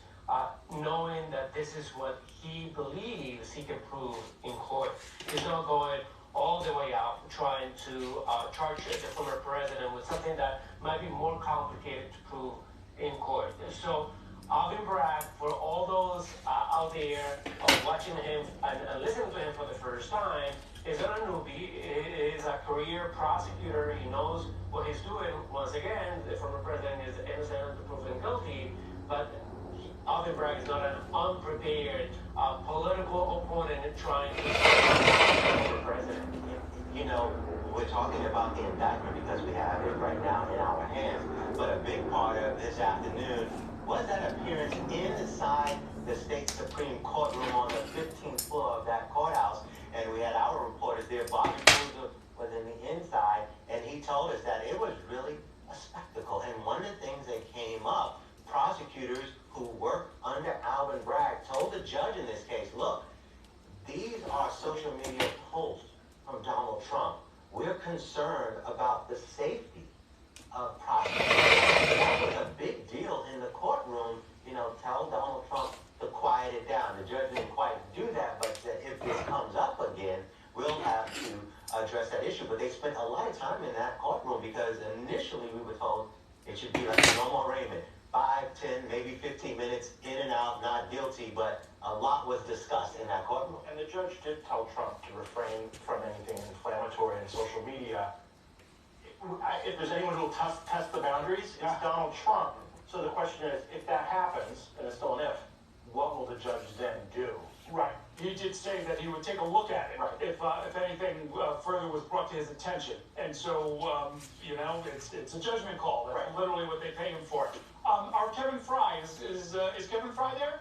knowing that this is what he believes he can prove in court. He's not going all the way out trying to charge the former president with something that might be more complicated to prove in court. So Alvin Bragg, for all those out there watching him and listening to him for the first time, is not a newbie. He is a career prosecutor. He knows what he's doing. Once again, the former president is innocent until proven guilty, but Alvin Bragg is not an unprepared political opponent trying to the former president. You know, we're talking about the indictment because we have it right now in our hands, but a big part of this afternoon was that appearance inside the state Supreme Courtroom on the 15th floor of that courthouse. And we had our reporters there. Bobby Boozer was in the inside, and he told us that it was really a spectacle. And one of the things that came up, prosecutors who worked under Alvin Bragg told the judge in this case, look, these are social media posts from Donald Trump. We're concerned about the safety of prosecutors. That was a big deal in the courtroom, you know, tell Donald Trump to quiet it down. The judge didn't quite do that, but said if this comes up again, we'll have to address that issue. But they spent a lot of time in that courtroom because initially we were told it should be like a normal arraignment. 5, 10, maybe 15 minutes, in and out, not guilty, but a lot was discussed in that courtroom. And the judge did tell Trump to refrain from anything inflammatory in social media. If there's anyone who will test the boundaries, it's Donald Trump. So the question is, if that happens, and it's still an if, what will the judge then do? Right. He did say that he would take a look at it if anything further was brought to his attention. And so, you know, it's a judgment call. That's literally what they pay him for. Our Kevin Fry, is Kevin Fry there?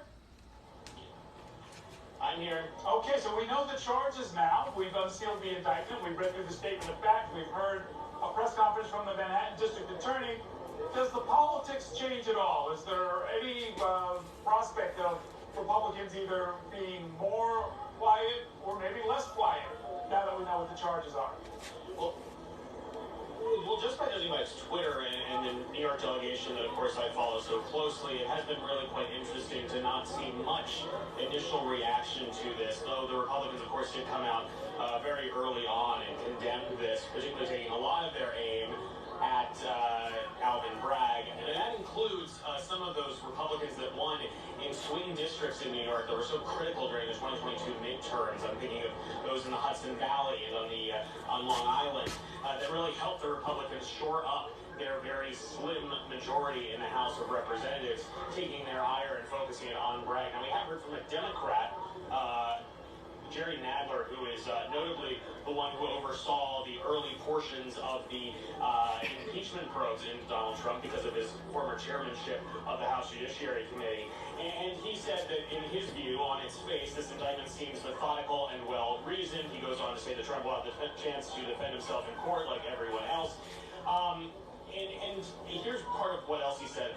I'm here. Okay, so we know the charges now. We've unsealed the indictment. We've read through the statement of fact. We've heard a press conference from the Manhattan District Attorney. Does the politics change at all? Is there any prospect of Republicans either being more quiet or maybe less quiet now that we know what the charges are? Well, just by judging by its Twitter and the New York delegation that, of course, I follow so closely, it has been really quite interesting to not see much initial reaction to this, though the Republicans, of course, did come out very early on and condemn this, particularly taking a lot of their aim at Alvin Bragg. And that includes some of those Republicans that won in swing districts in New York that were so critical during the 2022 midterms. I'm thinking of those in the Hudson Valley and on Long Island that really helped the Republicans shore up their very slim majority in the House of Representatives, taking their ire and focusing it on Bragg. Now, we have heard from a Democrat Jerry Nadler, who is notably the one who oversaw the early portions of the impeachment probes into Donald Trump because of his former chairmanship of the House Judiciary Committee. And he said that in his view, on its face, this indictment seems methodical and well-reasoned. He goes on to say that Trump will have the chance to defend himself in court like everyone else. And here's part of what else he said.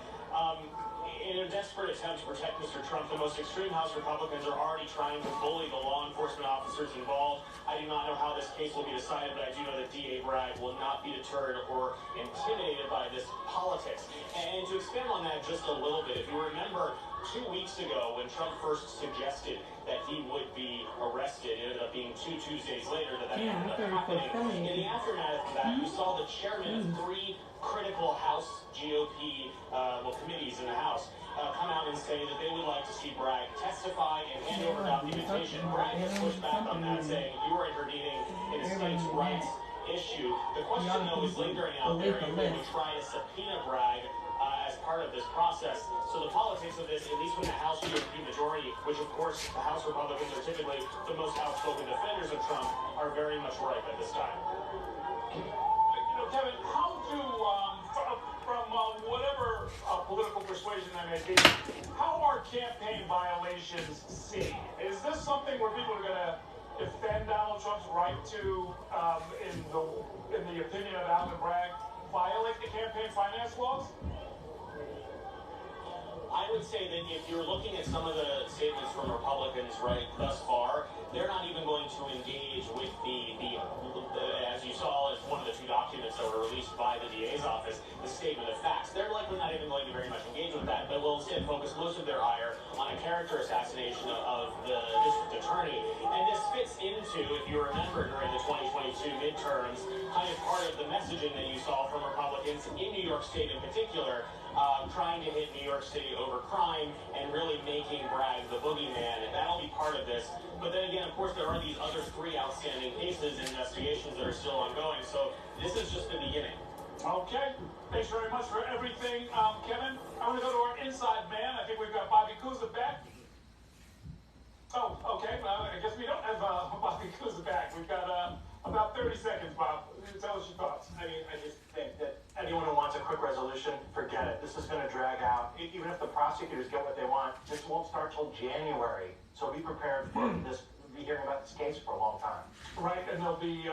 In a desperate attempt to protect Mr. Trump, the most extreme House Republicans are already trying to bully the law enforcement officers involved. I do not know how this case will be decided, but I do know that D.A. Bragg will not be deterred or intimidated by this politics. And to expand on that just a little bit, if you remember 2 weeks ago when Trump first suggested that he would be arrested, it ended up being 2 Tuesdays later that ended up happening. In the aftermath of that, you saw the chairman of 3 critical House GOP committees in the House come out and say that they would like to see Bragg testify and hand over documentation. Bragg has pushed back on that, saying you are intervening in a state's rights issue. The question, though, is lingering out there if they would try to subpoena Bragg as part of this process. So the politics of this, at least when the House GOP majority, which of course the House Republicans are typically the most outspoken defenders of Trump, are very much ripe at this time. Kevin, how do, from whatever political persuasion they may be, how are campaign violations seen? Is this something where people are going to defend Donald Trump's right to, in the opinion of Alvin Bragg, violate the campaign finance laws? I would say that if you're looking at some of the statements from Republicans right thus far, they're not even going to engage with the as you saw as one of the 2 documents that were released by the DA's office, the statement of facts. They're likely not even going to very much engage with that, but will instead focus most of their ire on a character assassination of the district attorney. And this fits into, if you remember during the 2022 midterms, kind of part of the messaging that you saw from Republicans in New York State in particular, trying to hit New York City over crime and really making Bragg the boogeyman, and that'll be part of this. But then again, of course, there are these other 3 outstanding cases and investigations that are still ongoing, so this is just the beginning. Okay, thanks very much for everything, Kevin. I want to go to our inside man. I think we've got Bobby Kuza back. Oh, okay, well, I guess we don't have Bobby Kuza back. We've got about 30 seconds, Bob. Tell us your thoughts. I mean, I just think that anyone who wants a quick resolution, forget it. This is going to drag out. Even if the prosecutors get what they want, this won't start till January. So be prepared for this. Be hearing about this case for a long time. Right, and there'll be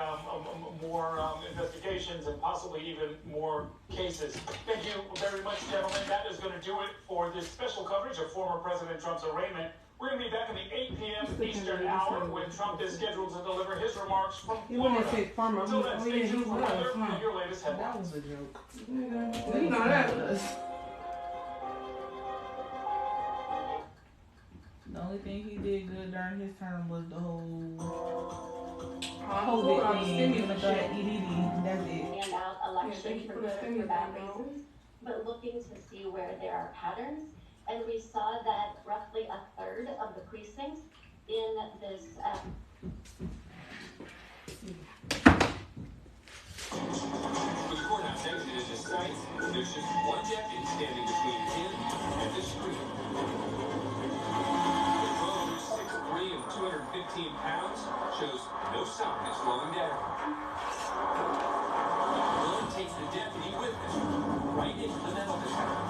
more investigations and possibly even more cases. Thank you very much, gentlemen. That is going to do it for this special coverage of former President Trump's arraignment. We're going to be back in the 8 p.m. Eastern hour when Trump is scheduled to deliver his remarks from Florida. Until then, stay tuned for weather and your latest headlines. That was a joke. You know that was. The only thing he did good during his term was the whole COVID thing. That's it. Hand out election for good or for bad reasons, but looking to see where there are patterns. And we saw that roughly 1/3 of the precincts in this. With the courthouse exit in his sights, there's just one deputy standing between him and the street. The phone, 6'3" and 215 pounds, shows no sign of slowing down. Blood takes the deputy with him, right into the metal detector.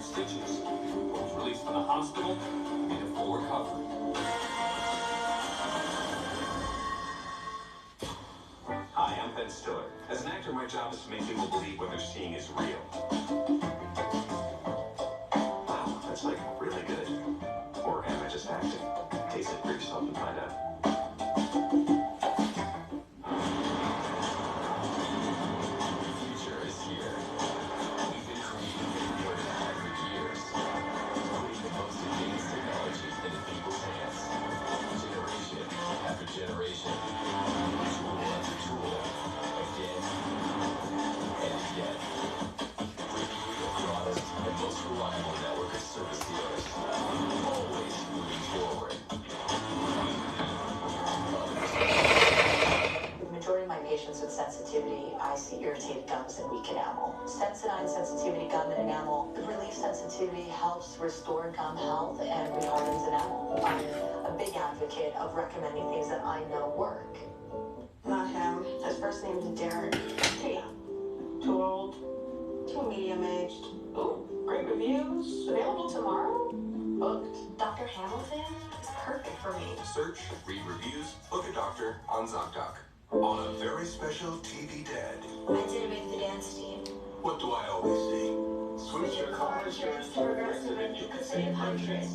Stitches. Was released from the hospital in full recovery. Hi, I'm Ben Stiller. As an actor, my job is to make people believe what they're seeing is real. Wow, that's like really good. Or am I just acting? Taste it for yourself and find out. patients with sensitivity, I see irritated gums and weak enamel. Sensodyne sensitivity gum and enamel. Relief sensitivity helps restore gum health and rehardens enamel. I'm a big advocate of recommending things that I know work. Not him. His first name is Derek. Too young. Too old. Too medium-aged. Ooh, great reviews. Available tomorrow? Booked. Dr. Hamilton is perfect for me. Search, read reviews, book a doctor on ZocDoc. On a very special TV Dad. I did make the dance team. What do I always see? Switch your car insurance to Progressive and you could save hundreds.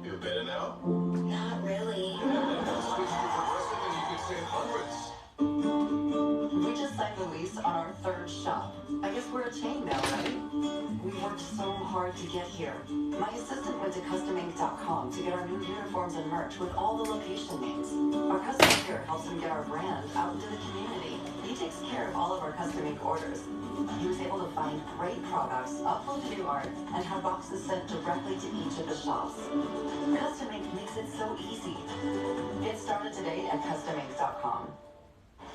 Feel better now? Not really. Switch to Progressive and you could save hundreds. We just signed the lease on our third shop. I guess we're a chain now, right? We worked so hard to get here. My assistant went to customink.com to get our new uniforms and merch with all the location names. Our custom here helps him get our brand out into the community. He takes care of all of our custom ink orders. He was able to find great products, upload the new art, and have boxes sent directly to each of the shops. Custom Ink makes it so easy. Get started today at customink.com.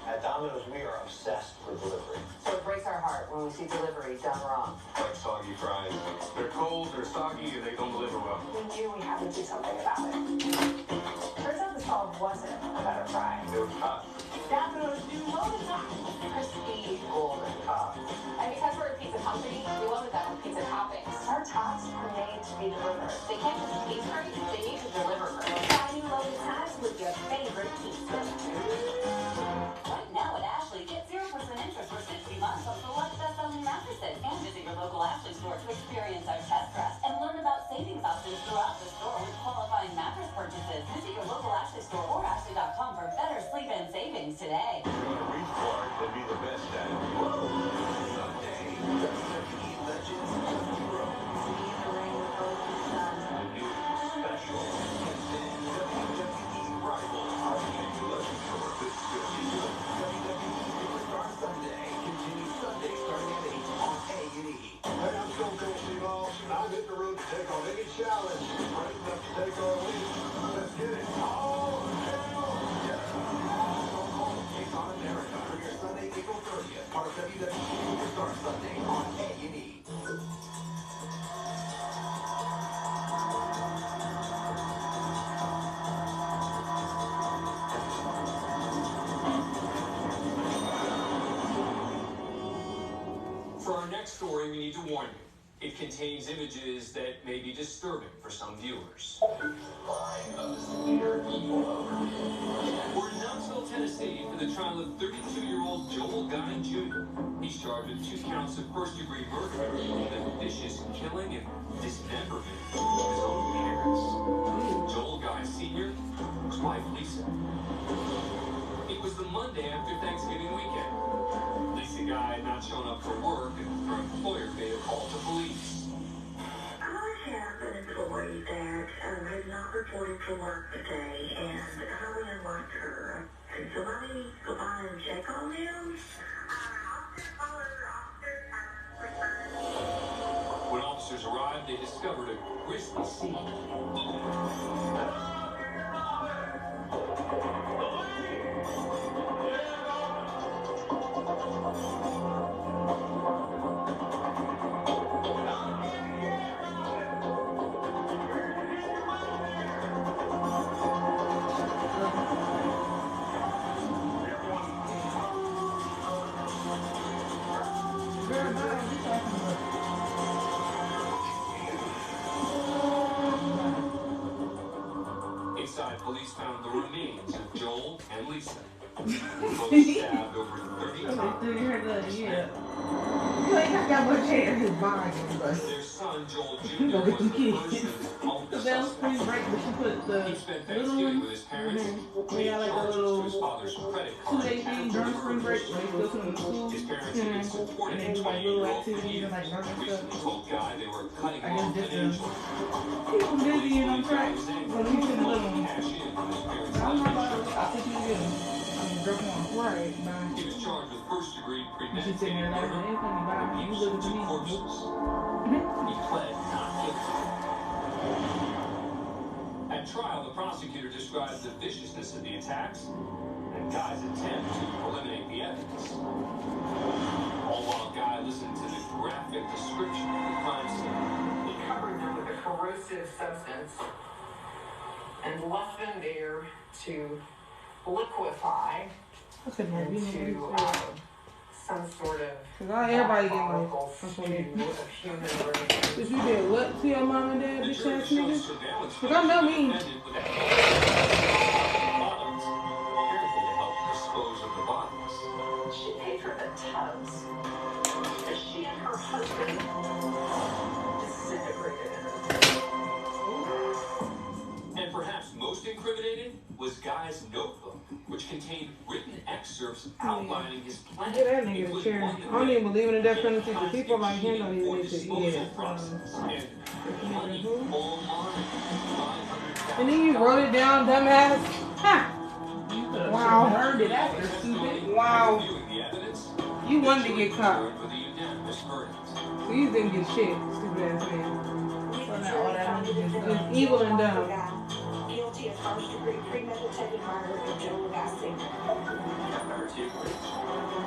At Domino's, we are obsessed with delivery. So it breaks our heart when we see delivery done wrong. Like soggy fries. They're cold, they're soggy, and they don't deliver well. We knew we had to do something about it. Turns out the solve wasn't a better fry. It was hot. Domino's new loaded toppings. Crispy golden tops. And because we're a pizza company, we loaded them with pizza toppings. Our tots are made to be delivered. They can't just taste great, they need to deliver great. Try new loaded tots with your favorite pizza. Right now at Ashley, get 0% interest for 60 months on select best-selling mattresses. And visit your local Ashley store to experience our test press and learn about savings options throughout the store with qualifying mattress purchases. Visit your local Ashley store or Ashley.com for better sleep and savings today. You're gonna reach for it and be the best at it. Someday, WWE legends and heroes. The new special. And then WWE rivals. New legends from our fifth WWE Superstar Sunday. Continues Sunday starting at 8 on A&E. Hey, I'm Stone Cold Steve Austin. I'm hitting the road to take on any challenge. Ready enough to take our lead. Let's get it. Oh, hell yeah. Stone Cold takes on America. Premiere Sunday, April 30th. Part of WWE Superstar Sunday on A&E. For our next story, we need to warn you. It contains images that may be disturbing for some viewers. We're in Knoxville, Tennessee for the trial of 32-year-old Joel Guy Jr. He's charged with 2 counts of first-degree murder and the vicious killing and dismemberment of his own parents. Joel Guy Sr., his wife Lisa. It was the Monday after Thanksgiving weekend. Lisa Guy had not shown up for work, and her employer made a call to police. I have an employee that is not reporting for work today, and highly unlike her. Can somebody go by and check on him? When officers arrived, they discovered a grisly scene. Inside, police found the remains of Joel and Lisa. Both stabbed over 30 times. Yeah. You ain't got that much hair in his body, but Their son, Joel Jr., was the person of the that was spring suspects. break, but she put the He spent little Thanksgiving one. with his parents. We got like a little His father's credit card. 2-day thing during spring break, like go to the school. His parents had been And supporting they do the like little 28-year-old for activities years. and like learning Recently stuff. told Guy they were cutting I off guess just financially. keep him busy and on track. Guy was angry. But he's in the little one. Cash in on his parents' I don't know life. about it. I think he's good. I'm dropping on. Right, bye. He was charged with first-degree And she's sitting premeditated there like, murder hey, funny, bye. and You abuse look of at 2 me. corpses. He pled not guilty. At trial, the prosecutor described the viciousness of the attacks and and Guy's attempt to eliminate the evidence. All while Guy listened to the graphic description of the crime scene. He covered them with a corrosive substance and left them there to liquefy into some sort of everybody get like if you did what to your mom and dad, bitch ass niggas? Cause I know me. She paid for the tubs that she and her husband disintegrated in. And perhaps most incriminating was Guy's notebook, which contained written excerpts outlining his plan. Get that nigga a chair. I don't even believe in the death penalty, but people like him don't even need to eat it. And then you wrote it down, dumbass. Ha! Wow. Heard it after, stupid. Wow. You wanted to get caught. So you didn't get shit, stupid ass man. It's evil and dumb. Guilty of first-degree premeditated murder of Joel Guy Sr.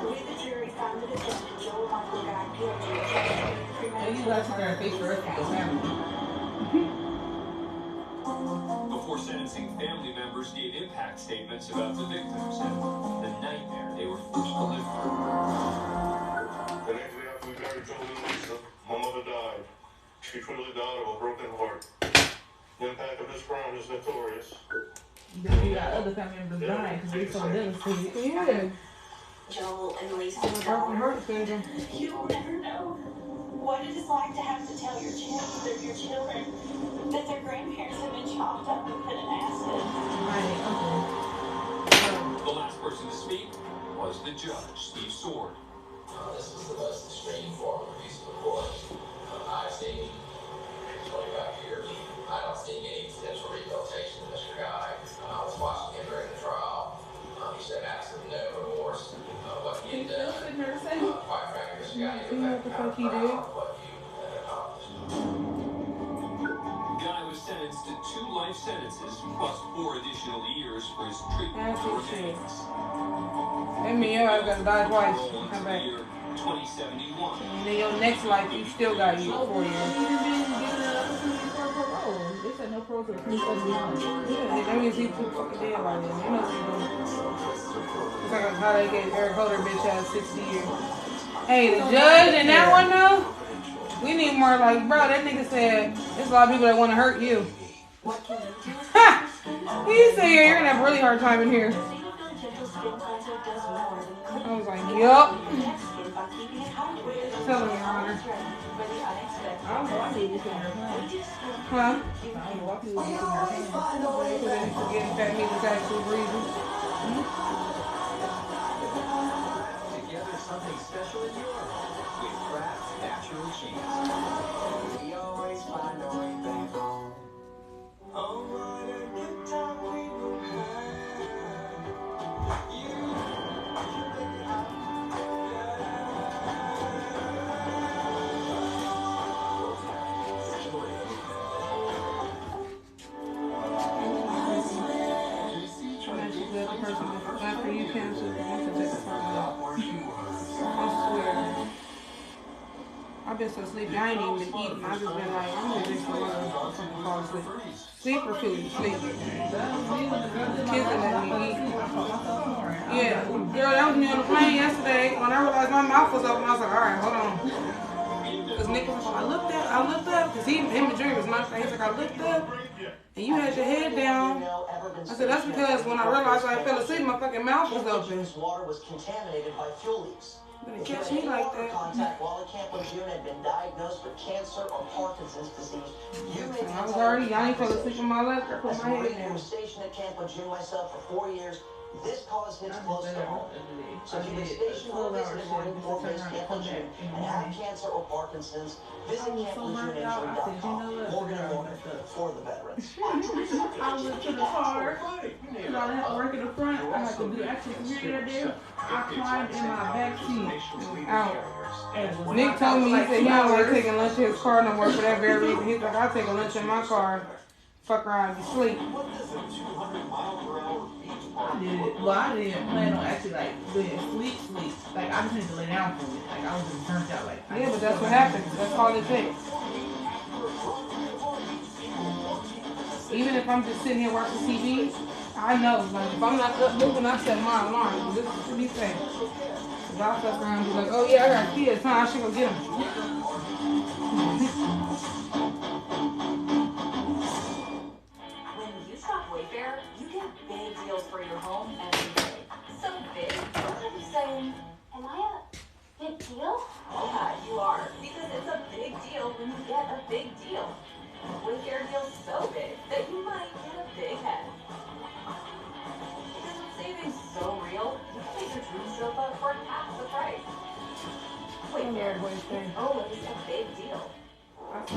We, the jury, find the defendant Joel Michael Guy guilty of first-degree premeditated You got to go face the rest of your family. Before sentencing, family members gave impact statements about the victims and the nightmare they were forced to live through. The next day after we buried Joel and Lisa, my mother died. She truly died of a broken heart. The impact of this crime is notorious. Then you got other family members dying because they so devastated. Yeah. Joel and Lisa. Broken heart syndrome. You will never know what it is like to have to tell your children that their grandparents have been chopped up and put in acid. The last person to speak was the judge, Steve Sword. This is the most extreme form of abuse of the court I've seen in 25 years. I don't see any potential rehabilitation in Mr. Guy. I was watching him during the trial. He said absolutely no remorse of what he had done. Quite frankly, Mr. Guy, You know what the fuck he did? Guy was sentenced to 2 life sentences plus 4 additional years for his treatment for remains. That means your ass gotta die twice. Come back. 2071. And then your next life, you still got you 4 years. They said no pro to 2071. Yeah, that means he's too fucking dead by then. You know what you're doing. It's like how they gave Eric Holder bitch ass 60 years. Hey, the judge in that one though, we need more like, bro, that nigga said, there's a lot of people that want to hurt you. Ha! He said, yeah, you're gonna have a really hard time in here. I was like, yup. Tell me, Your Honor. I don't know why they was in her hand. Huh? I don't know why people was in her hand. Because they forgetting fat meat is actual reason. Together something special in your life with Kraft's natural cheese. We always find a way back home. Oh, what a good time we will have. After you cancel, you can take a photo. I swear. I've been so sleepy. I ain't even been eating. I just been like, I'm gonna drink some water or something, fall asleep. Sleep or food? Sleep. Kids that let me eat. Yeah, girl, that was me on the plane yesterday. When I realized my mouth was open, I was like, all right, hold on. Because Nick was like, I looked up, because him and Jerry was my face. He's like, I looked up, and you had your head down. I said, that's because when I realized I fell asleep, my fucking mouth was open. Water was contaminated by fuel leaks. Didn't catch me like that. Contact while at Camp Lejeune had been diagnosed with cancer or Parkinson's disease. I was already, I ain't fell asleep in my lap. I put As my a head Marine who down. was stationed at Camp Lejeune myself for 4 years, this cause hits close to home. So if you've been stationed or visited Marine Corps Base Camp Lejeune and have cancer or Parkinson's, visit CampLegeuneInjury.com. Morgan & Morgan for the veterans. I went to the car, because I didn't have to work in the front. I had to do extra security there. I climbed in my back seat. Out. Nick told me, he said he don't like taking lunch in his car no more for that very reason. He's like, I take a lunch in my car fuck around and sleep. What is a 200-mile-per-hour beach I party? did. Well, I didn't plan on actually like doing sleep. Like I just need to lay down for it. Like I was just burnt out. Like Yeah, but that's what happens. That's all it takes. Even if I'm just sitting here watching TV, I know, like, if I'm not up moving, I set my alarm. This is to be safe. If I fuck around and be like, oh yeah, I got kids, huh? I should go get them. When you shop Wayfair, you get big deals for your home every day. So big, you're saying, Am I a big deal? yeah, you are. Because it's a big deal when you get a big deal. Wayfair deals so big that you might get a big head. Because with savings so real, you can make your dream sofa for half the price. Wayfair, always a big deal. That's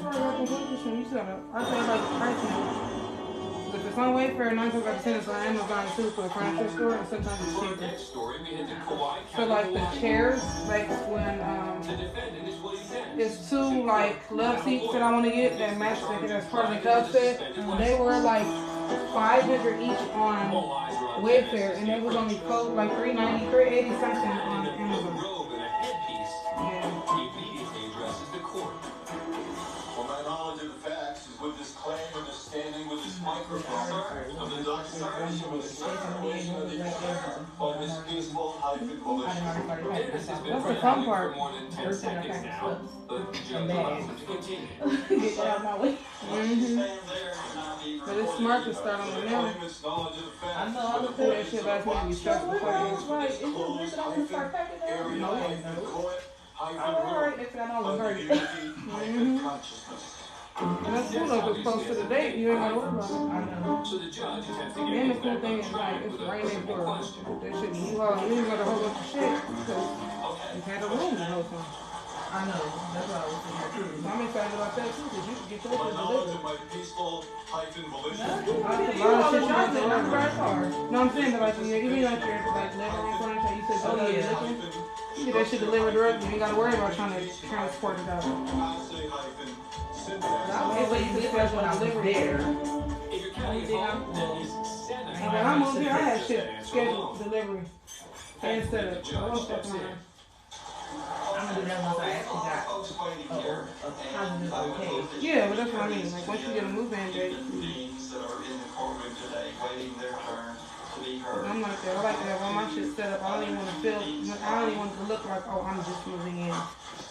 why I got the Wayfair. You said I said like the price now. If it's on Wayfair, 9 times out of 10 it's on Amazon too for a furniture store, and sometimes it's cheaper. So like the chairs, like when it's 2 like love seats that I want to get that match that's part of the cup set. They were like $500 each on Wayfair, and they was only close like $390, $380 something on Amazon. Well, my knowledge of the facts is with this claim of the standing with this microphone of the documentation with the circulation of the ether on this peaceful hyphen volition. That's the fun part. Get that out of my way. But it's smart to start on the now. I know. I looked Do at that shit last night. You stressed the fuck out. Like, is it weird that I can start packing up? No. Alright, next thing I know, I was hurting. And that's cool though, because close to the date, you ain't gotta worry about it. I know. And the cool thing is like, it's right next door. That shit, you ain't got a whole bunch of shit, because you had a room the whole time. I know. That's what I was thinking too. I'm excited about that too, because you can get your shit delivered. My peaceful hyphen volition. A lot of shit you got to learn. No, I'm saying that like, even like your like living room furniture, you said, oh yeah, you get that shit delivered directly. You ain't got to worry about trying to transport it out. But you could when I was there. And when I moved here, I had shit scheduled delivery instead of I was fucking around. I'm gonna do that once I actually got a positive okay. Yeah, but that's what I mean. Like once you get a move-in date. I'm like that. I like to have all my shit set up. I don't even want to feel. I don't even want it to look like, oh, I'm just moving in.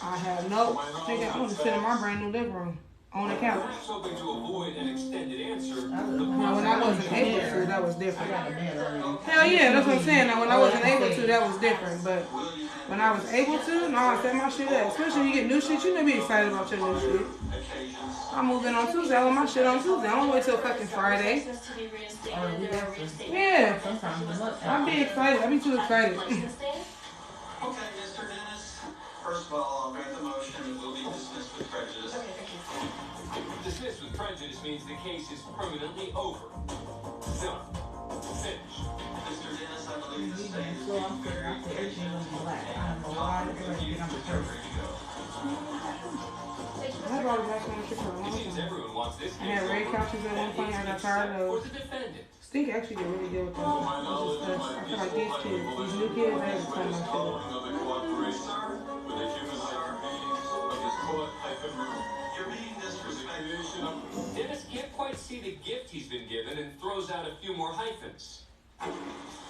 I have no. Nigga, I want to sit in my brand new living room. On the couch. Now, when I wasn't able to, that was different. Hell yeah, that's what I'm saying. Now, when I wasn't able to, that was different. But when I was able to, no, I set my shit up. Especially when you get new shit, you know, be excited about your new shit. I moved in on Tuesday. I want my shit on Tuesday. I don't wait till fucking Friday. Yeah. I'd be excited. I'd be too excited. Okay, Mr. Dennis. First of all, I'll grant the motion and will be dismissed with prejudice. Dismissed with prejudice means the case is permanently over. Done. Finished. Mr. Dennis, I believe the state is being very Everything was black. I don't know why. I'm determined. I brought it back on the trip for a long time. I had red couches at one point. I got tired of those. Stink actually did really good with those. I feel like these kids, these new kids, they have to play my shit. Dennis can't quite see the gift he's been given and throws out a few more hyphens.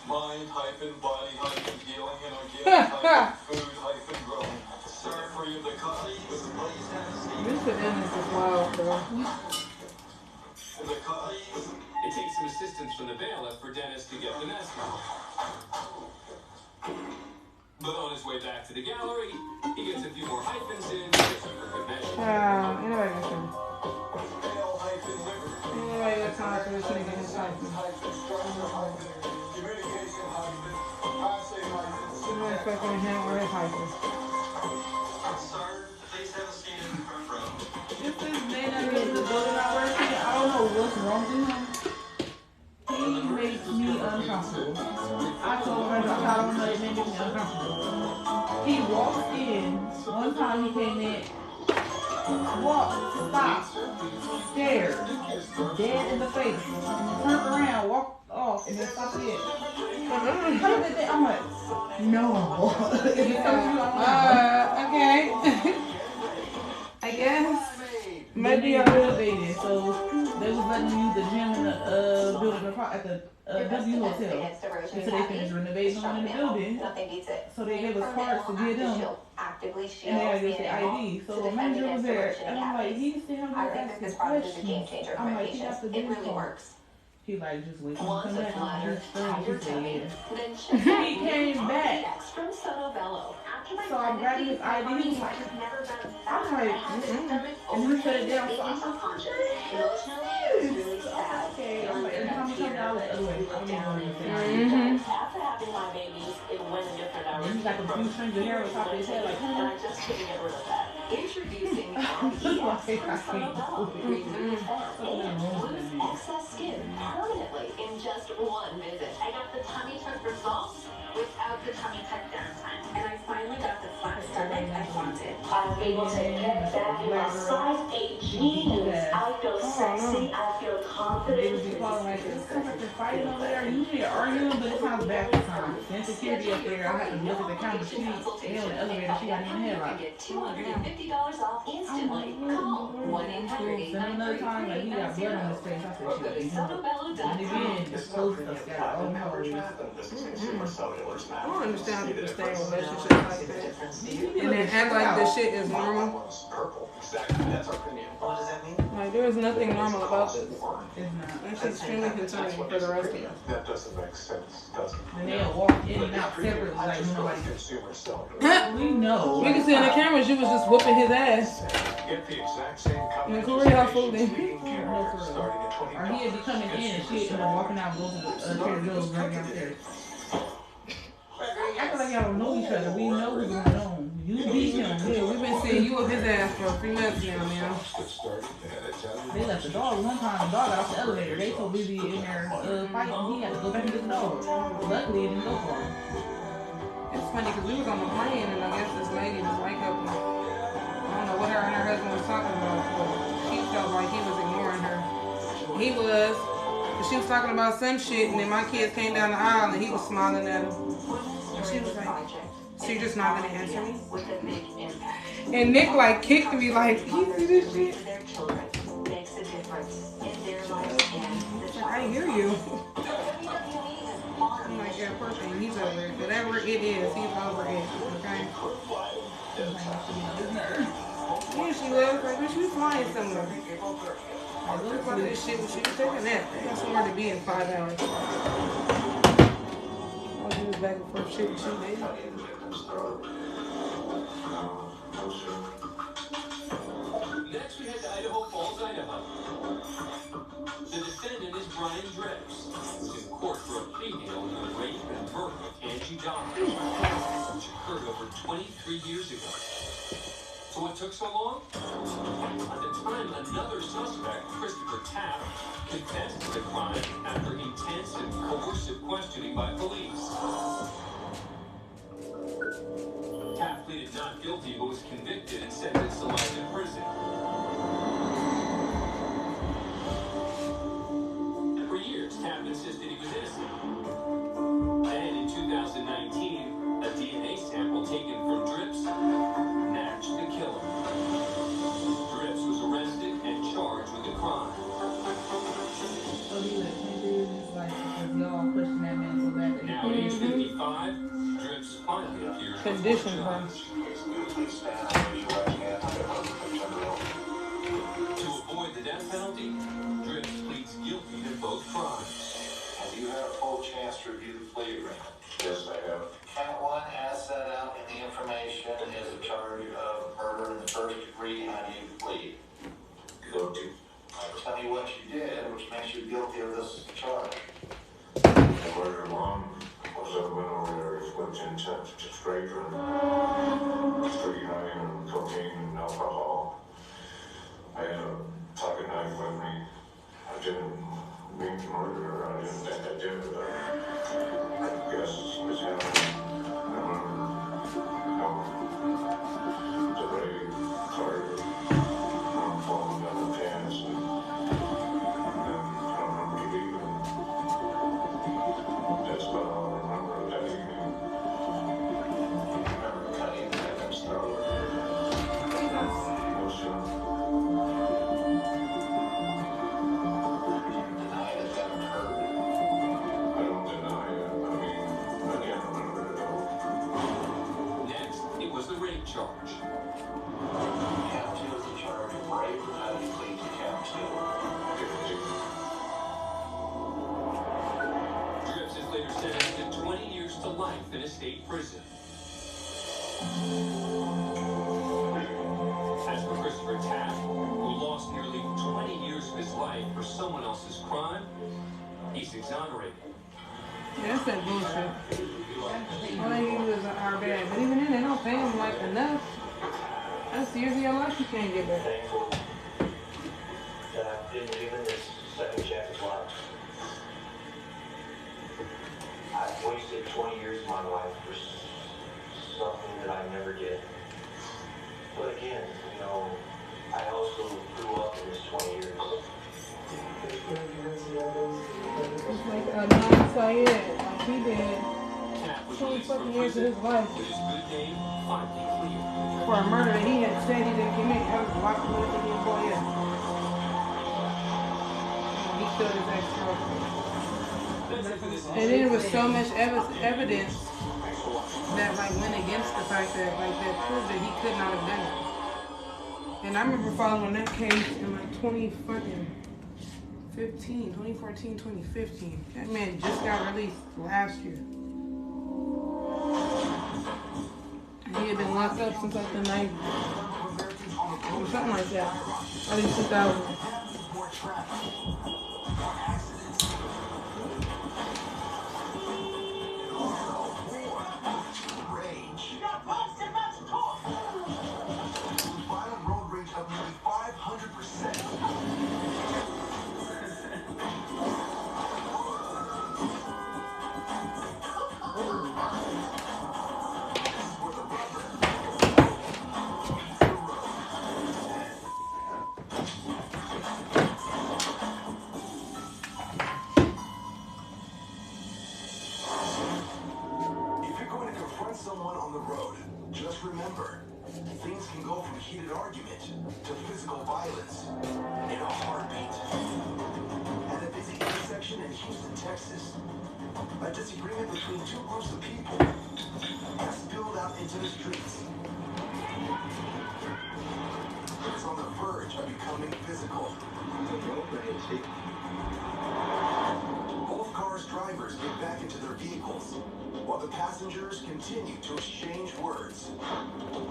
Mind hyphen, body hyphen, healing and organic hyphen, food hyphen, growing. Start free of the coffee with the blaze Tennessee. This Dennis is wild, bro. The coffee. It takes some assistance from the bailiff for Dennis to get the nest out. But on his way back to the gallery, he gets a few more hyphens in just for good measure. Anybody got time? Anybody got time for this nigga in his hyphens? Somebody fucking him or his hyphens. Sir, please have a seat in the front row. If this man that is the building I work in, I don't know what's wrong with him. He makes me uncomfortable. I told her that I don't know it made me uncomfortable. He walked in, one time he came in, walk, stop, stare, dead in the face, turn around, walk off, and then stop again. I'm like, no. If it comes to you, I'm like, okay. I guess. Maybe I'm renovating, so they was letting me use the gym in the building at the W Hotel. And so they finished renovating one in the building. So they gave us cards to get them. And they had to get the ID. So the manager was there, and I'm like, he still have to ask his questions. I'm like, he got the big cards. He like, just wait till you come back. I'm just strange. He said, yeah. He came back. So I'm grabbing his ID. He was like, I'm like, and he said it down. So I'm like, okay. I'm like, every time he comes out, I was the other way. I don't even want to say. After having my babies, it went a different direction. And he's got the few strings of hair on top of his head, like, and I just couldn't get rid of that. Introducing excess skin permanently in just one visit. I got the tummy tuck results without the tummy tuck downtime, and I finally got the flat stomach I wanted. I'm able to get back in my size 8 jeans. I feel sexy. I feel confident. They would be calling like, it's so much fighting over there. Usually arguing, but it sounds bad this time. The insecurity up there, I had to look at the counter. She on the elevator, she got in the head like, $250 off instantly. Call 1-800-893. Then another time, like, he got blood on his face. I said, shit, and again, the clothes stuff got all the holidays. I don't understand how people stay in relationships like that. And then act like this shit is normal. That's our opinion. What does that mean? Like, there is nothing normal about this. It's not. It's extremely concerning for the rest of us. That doesn't make sense, does it? And they'll walk in and out separately like nobody. We know. We can see on the cameras you was just whooping his ass. Get the exact same In Korea, folding. Or he'd be coming in and shit and then walking out and go to the Trader Joe's right downstairs. I feel like y'all don't know each other. We know what's going on. You beat him. Yeah, we've been seeing you with his ass for a few months now, man. They left the dog one time. The dog got off the elevator. They so busy in there fighting. He had to go back and get the dog. Luckily, it didn't go far. It's funny because we was on the plane and I guess this lady was like up. I don't know what her and her husband was talking about, but she felt like he was ignoring her. He was. But she was talking about some shit, and then my kids came down the aisle and he was smiling at them. And she was like, so you're just not gonna answer me? And Nick like kicked me like, you see this shit? I hear you. I'm like, yeah, poor thing, he's over it. Whatever it is, he's over it, okay? Yeah, she was like, but she was flying somewhere. I look like this shit when she was taking that. I got somewhere to be in 5 hours. I'll do this back and forth shit with you, baby. Next, we head to Idaho Falls, Idaho. The defendant is Brian Dreps, who's in court for a plea deal in the rape and murder of Angie Donnelly, which occurred over 23 years ago. So what took so long? At the time, another suspect, Christopher Tapp, confessed to the crime after intense and coercive questioning by police. Tapp pleaded not guilty but was convicted and sentenced to life in prison. For years, Tapp insisted he was innocent. Then in 2019, a DNA sample taken from Drips matched the killer. Drips was arrested and charged with the crime. So he was like, because y'all pushing that man so bad. Now at age 55, Drips finally appears. Condition her. To avoid the death penalty, Drips pleads guilty to both crimes. Have you had a full chance to review the plea agreement? Yes, I have. Count 1, as set out in the information, is a charge of murder in the first degree. How do you plead? Guilty. Tell me what you did, which makes you guilty of this charge. I murdered mom. Was I went over there with intent to scrape her. Pretty high on cocaine and alcohol. I had a pocket knife with me. I didn't mean to murder her. I didn't think I did with her. I guess it's happening. I remember the way Carter charge. Count 2 is in charge of rape. How do you plead to count 2? Dripps is later sentenced to 20 years to life in a state prison. As for Christopher Taft, who lost nearly 20 years of his life for someone else's crime, he's exonerated. Yeah, that's that bullshit. All they give is our bad. But even then, they don't pay them like enough. That's years of your life you can't get back. Thankful that I didn't even this second chapter's life. I've wasted 20 years of my life for something that I never did. But again, you know, I also grew up in this 20 years. It's like Adnan Syed, like he did 20 fucking years of his life With his good name finally clear. for a murder that he had said he didn't commit. That was locked him up in the boy. He killed his ex-girlfriend. And then there was so much evidence that like went against the fact that like that proved that he could not have done it. And I remember following that case in like 2014, 2015. That man just got released last year. He had been locked up since like the 90s. Or something like that. Early 2000s. Violent road rage of nearly 500%. If you're going to confront someone on the road, just remember, things can go from heated argument to physical violence in a heartbeat. At a busy intersection in Houston, Texas, a disagreement between two groups of people has spilled out into the streets. It's on the verge of becoming physical. Both cars' drivers get back into their vehicles, while the passengers continue to exchange words,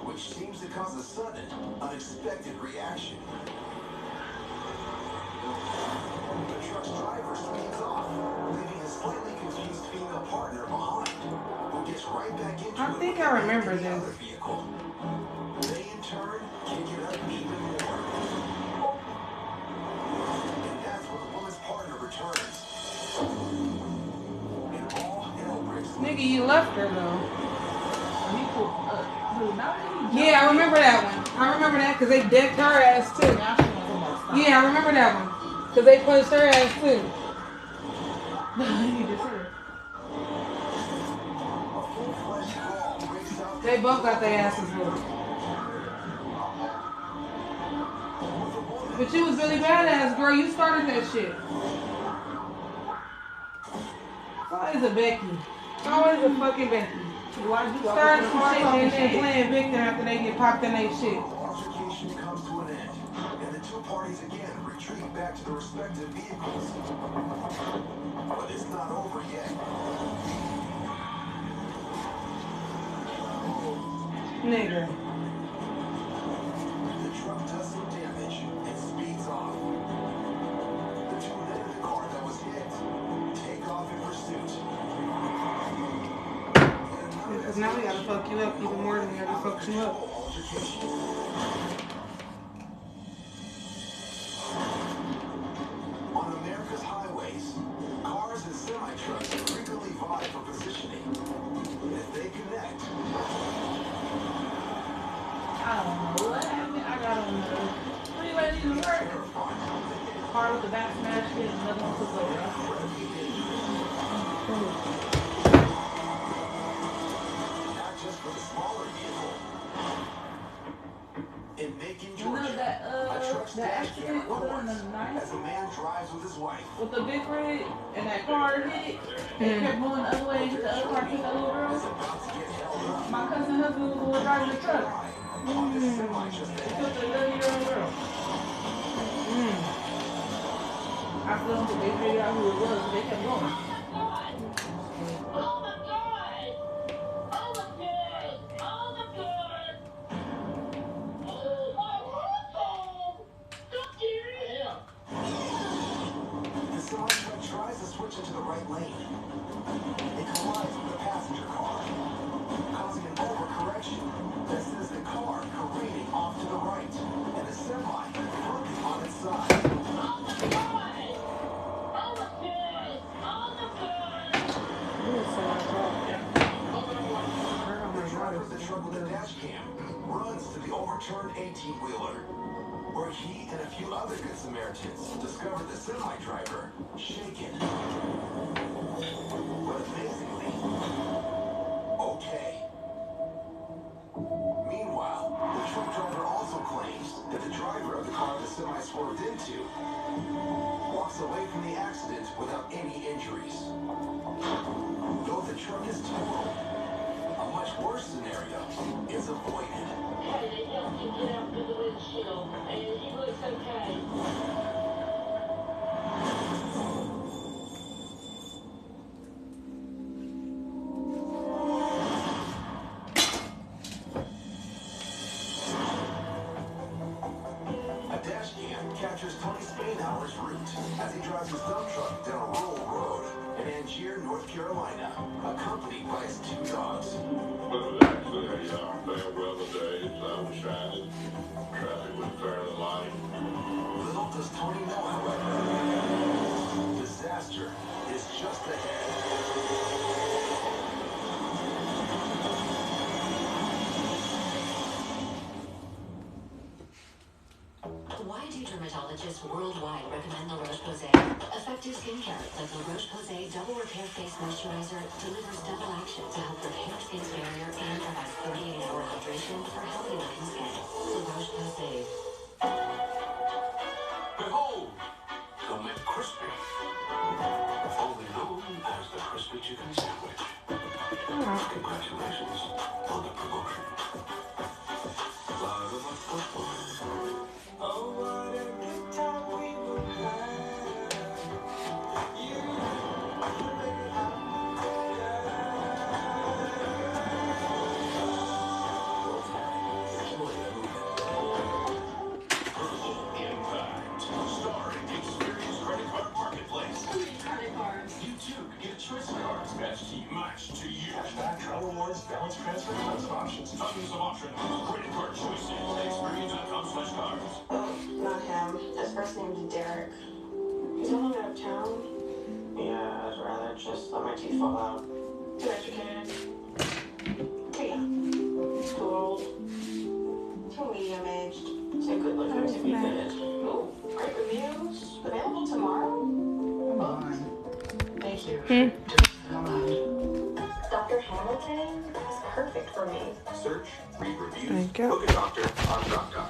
which seems to cause a sudden, unexpected reaction. The truck's driver speeds off, leaving his slightly confused female partner behind, who gets right back into I think I remember the this. other vehicle. They, in turn, kick it up even more. And that's when the woman's partner returns. And all hell breaks loose. Nigga, you left her though. Yeah, I remember that one. I remember that because they decked her ass too. Yeah, I remember that one. Because they punched her ass too. They both got their asses whooped. But you was really badass, girl. You started that shit. It's always a Becky. It's always a fucking Becky. Started some shit and then playing victim after they get popped in their shit. Altercation comes to an end, and the two parties again retreat back to their respective vehicles. But it's not over yet. Nigga. The truck does some damage and speeds off. The two men in the car that was hit take off in pursuit. Because now we gotta fuck you up even more than we ever fucked you up. On America's highways, cars and semi-trucks frequently vie for positioning. If they connect, I don't know what happened. I got on the freeway to work. Car with the back smashed in, another one took over. not just for the smaller vehicle. In Macon, You know Georgia, that a truck's the dash accident cam was on the records night as a man drives with his wife. with the big rig and that car hit it. They kept going the other way and hit the other car, took that little girl. My cousin husband was the one driving the truck. He took the 11-year-old girl. I flew until they figured out who it was, so they kept going. The semi-truck tries to switch into the right lane. It collides with a passenger car, causing an overcorrection that sends the car careening off to the right, and the semi flipping on its side. The driver of the truck with the dash cam runs to the overturned 18-wheeler, where he and a few other good Samaritans discovered the semi-driver shaken. But amazingly, okay. Meanwhile, the truck driver also claims that the driver of the car the semi swerved into walks away from the accident without any injuries. Though the truck is totaled, a much worse scenario is avoided. Hey, they helped him get out through the windshield, and he looks okay. A dash cam captures Tony Spainhour's route as he drives his dump truck down a rural road in Angier, North Carolina, accompanied by his two dogs. Well, it was actually a fair weather day, sun was shining, traffic was fairly light. Little does Tony know, however, disaster is just ahead. Why do dermatologists worldwide recommend La Roche-Posay? Effective skincare like La Roche-Posay Double Repair Face Moisturizer delivers double action to help repair skin's barrier and provides 48-hour hydration for healthy-looking skin. La Roche-Posay. Behold, the McCrispy, formerly known as the Crispy Chicken Sandwich. Congratulations on the promotion. Oh, what a good time we will have. You make it Impact, starring Experience Credit Card Marketplace. Credit cards. You too can get a choice of cards matched to you. Cashback, travel rewards, balance transfer, tons of options. Tons of options, credit card choices, experience.com/cards. Oh, not him. His first name's Derek. He's no longer out of town. Yeah, I'd rather just let my teeth fall out. Too educated. Too young. Too old. Too medium-aged. Too good-looking to be good. Ooh, great reviews. Available tomorrow? Come on. Thank you. Dr. Hamilton is perfect for me. Search, read reviews, book a doctor on DocDoc.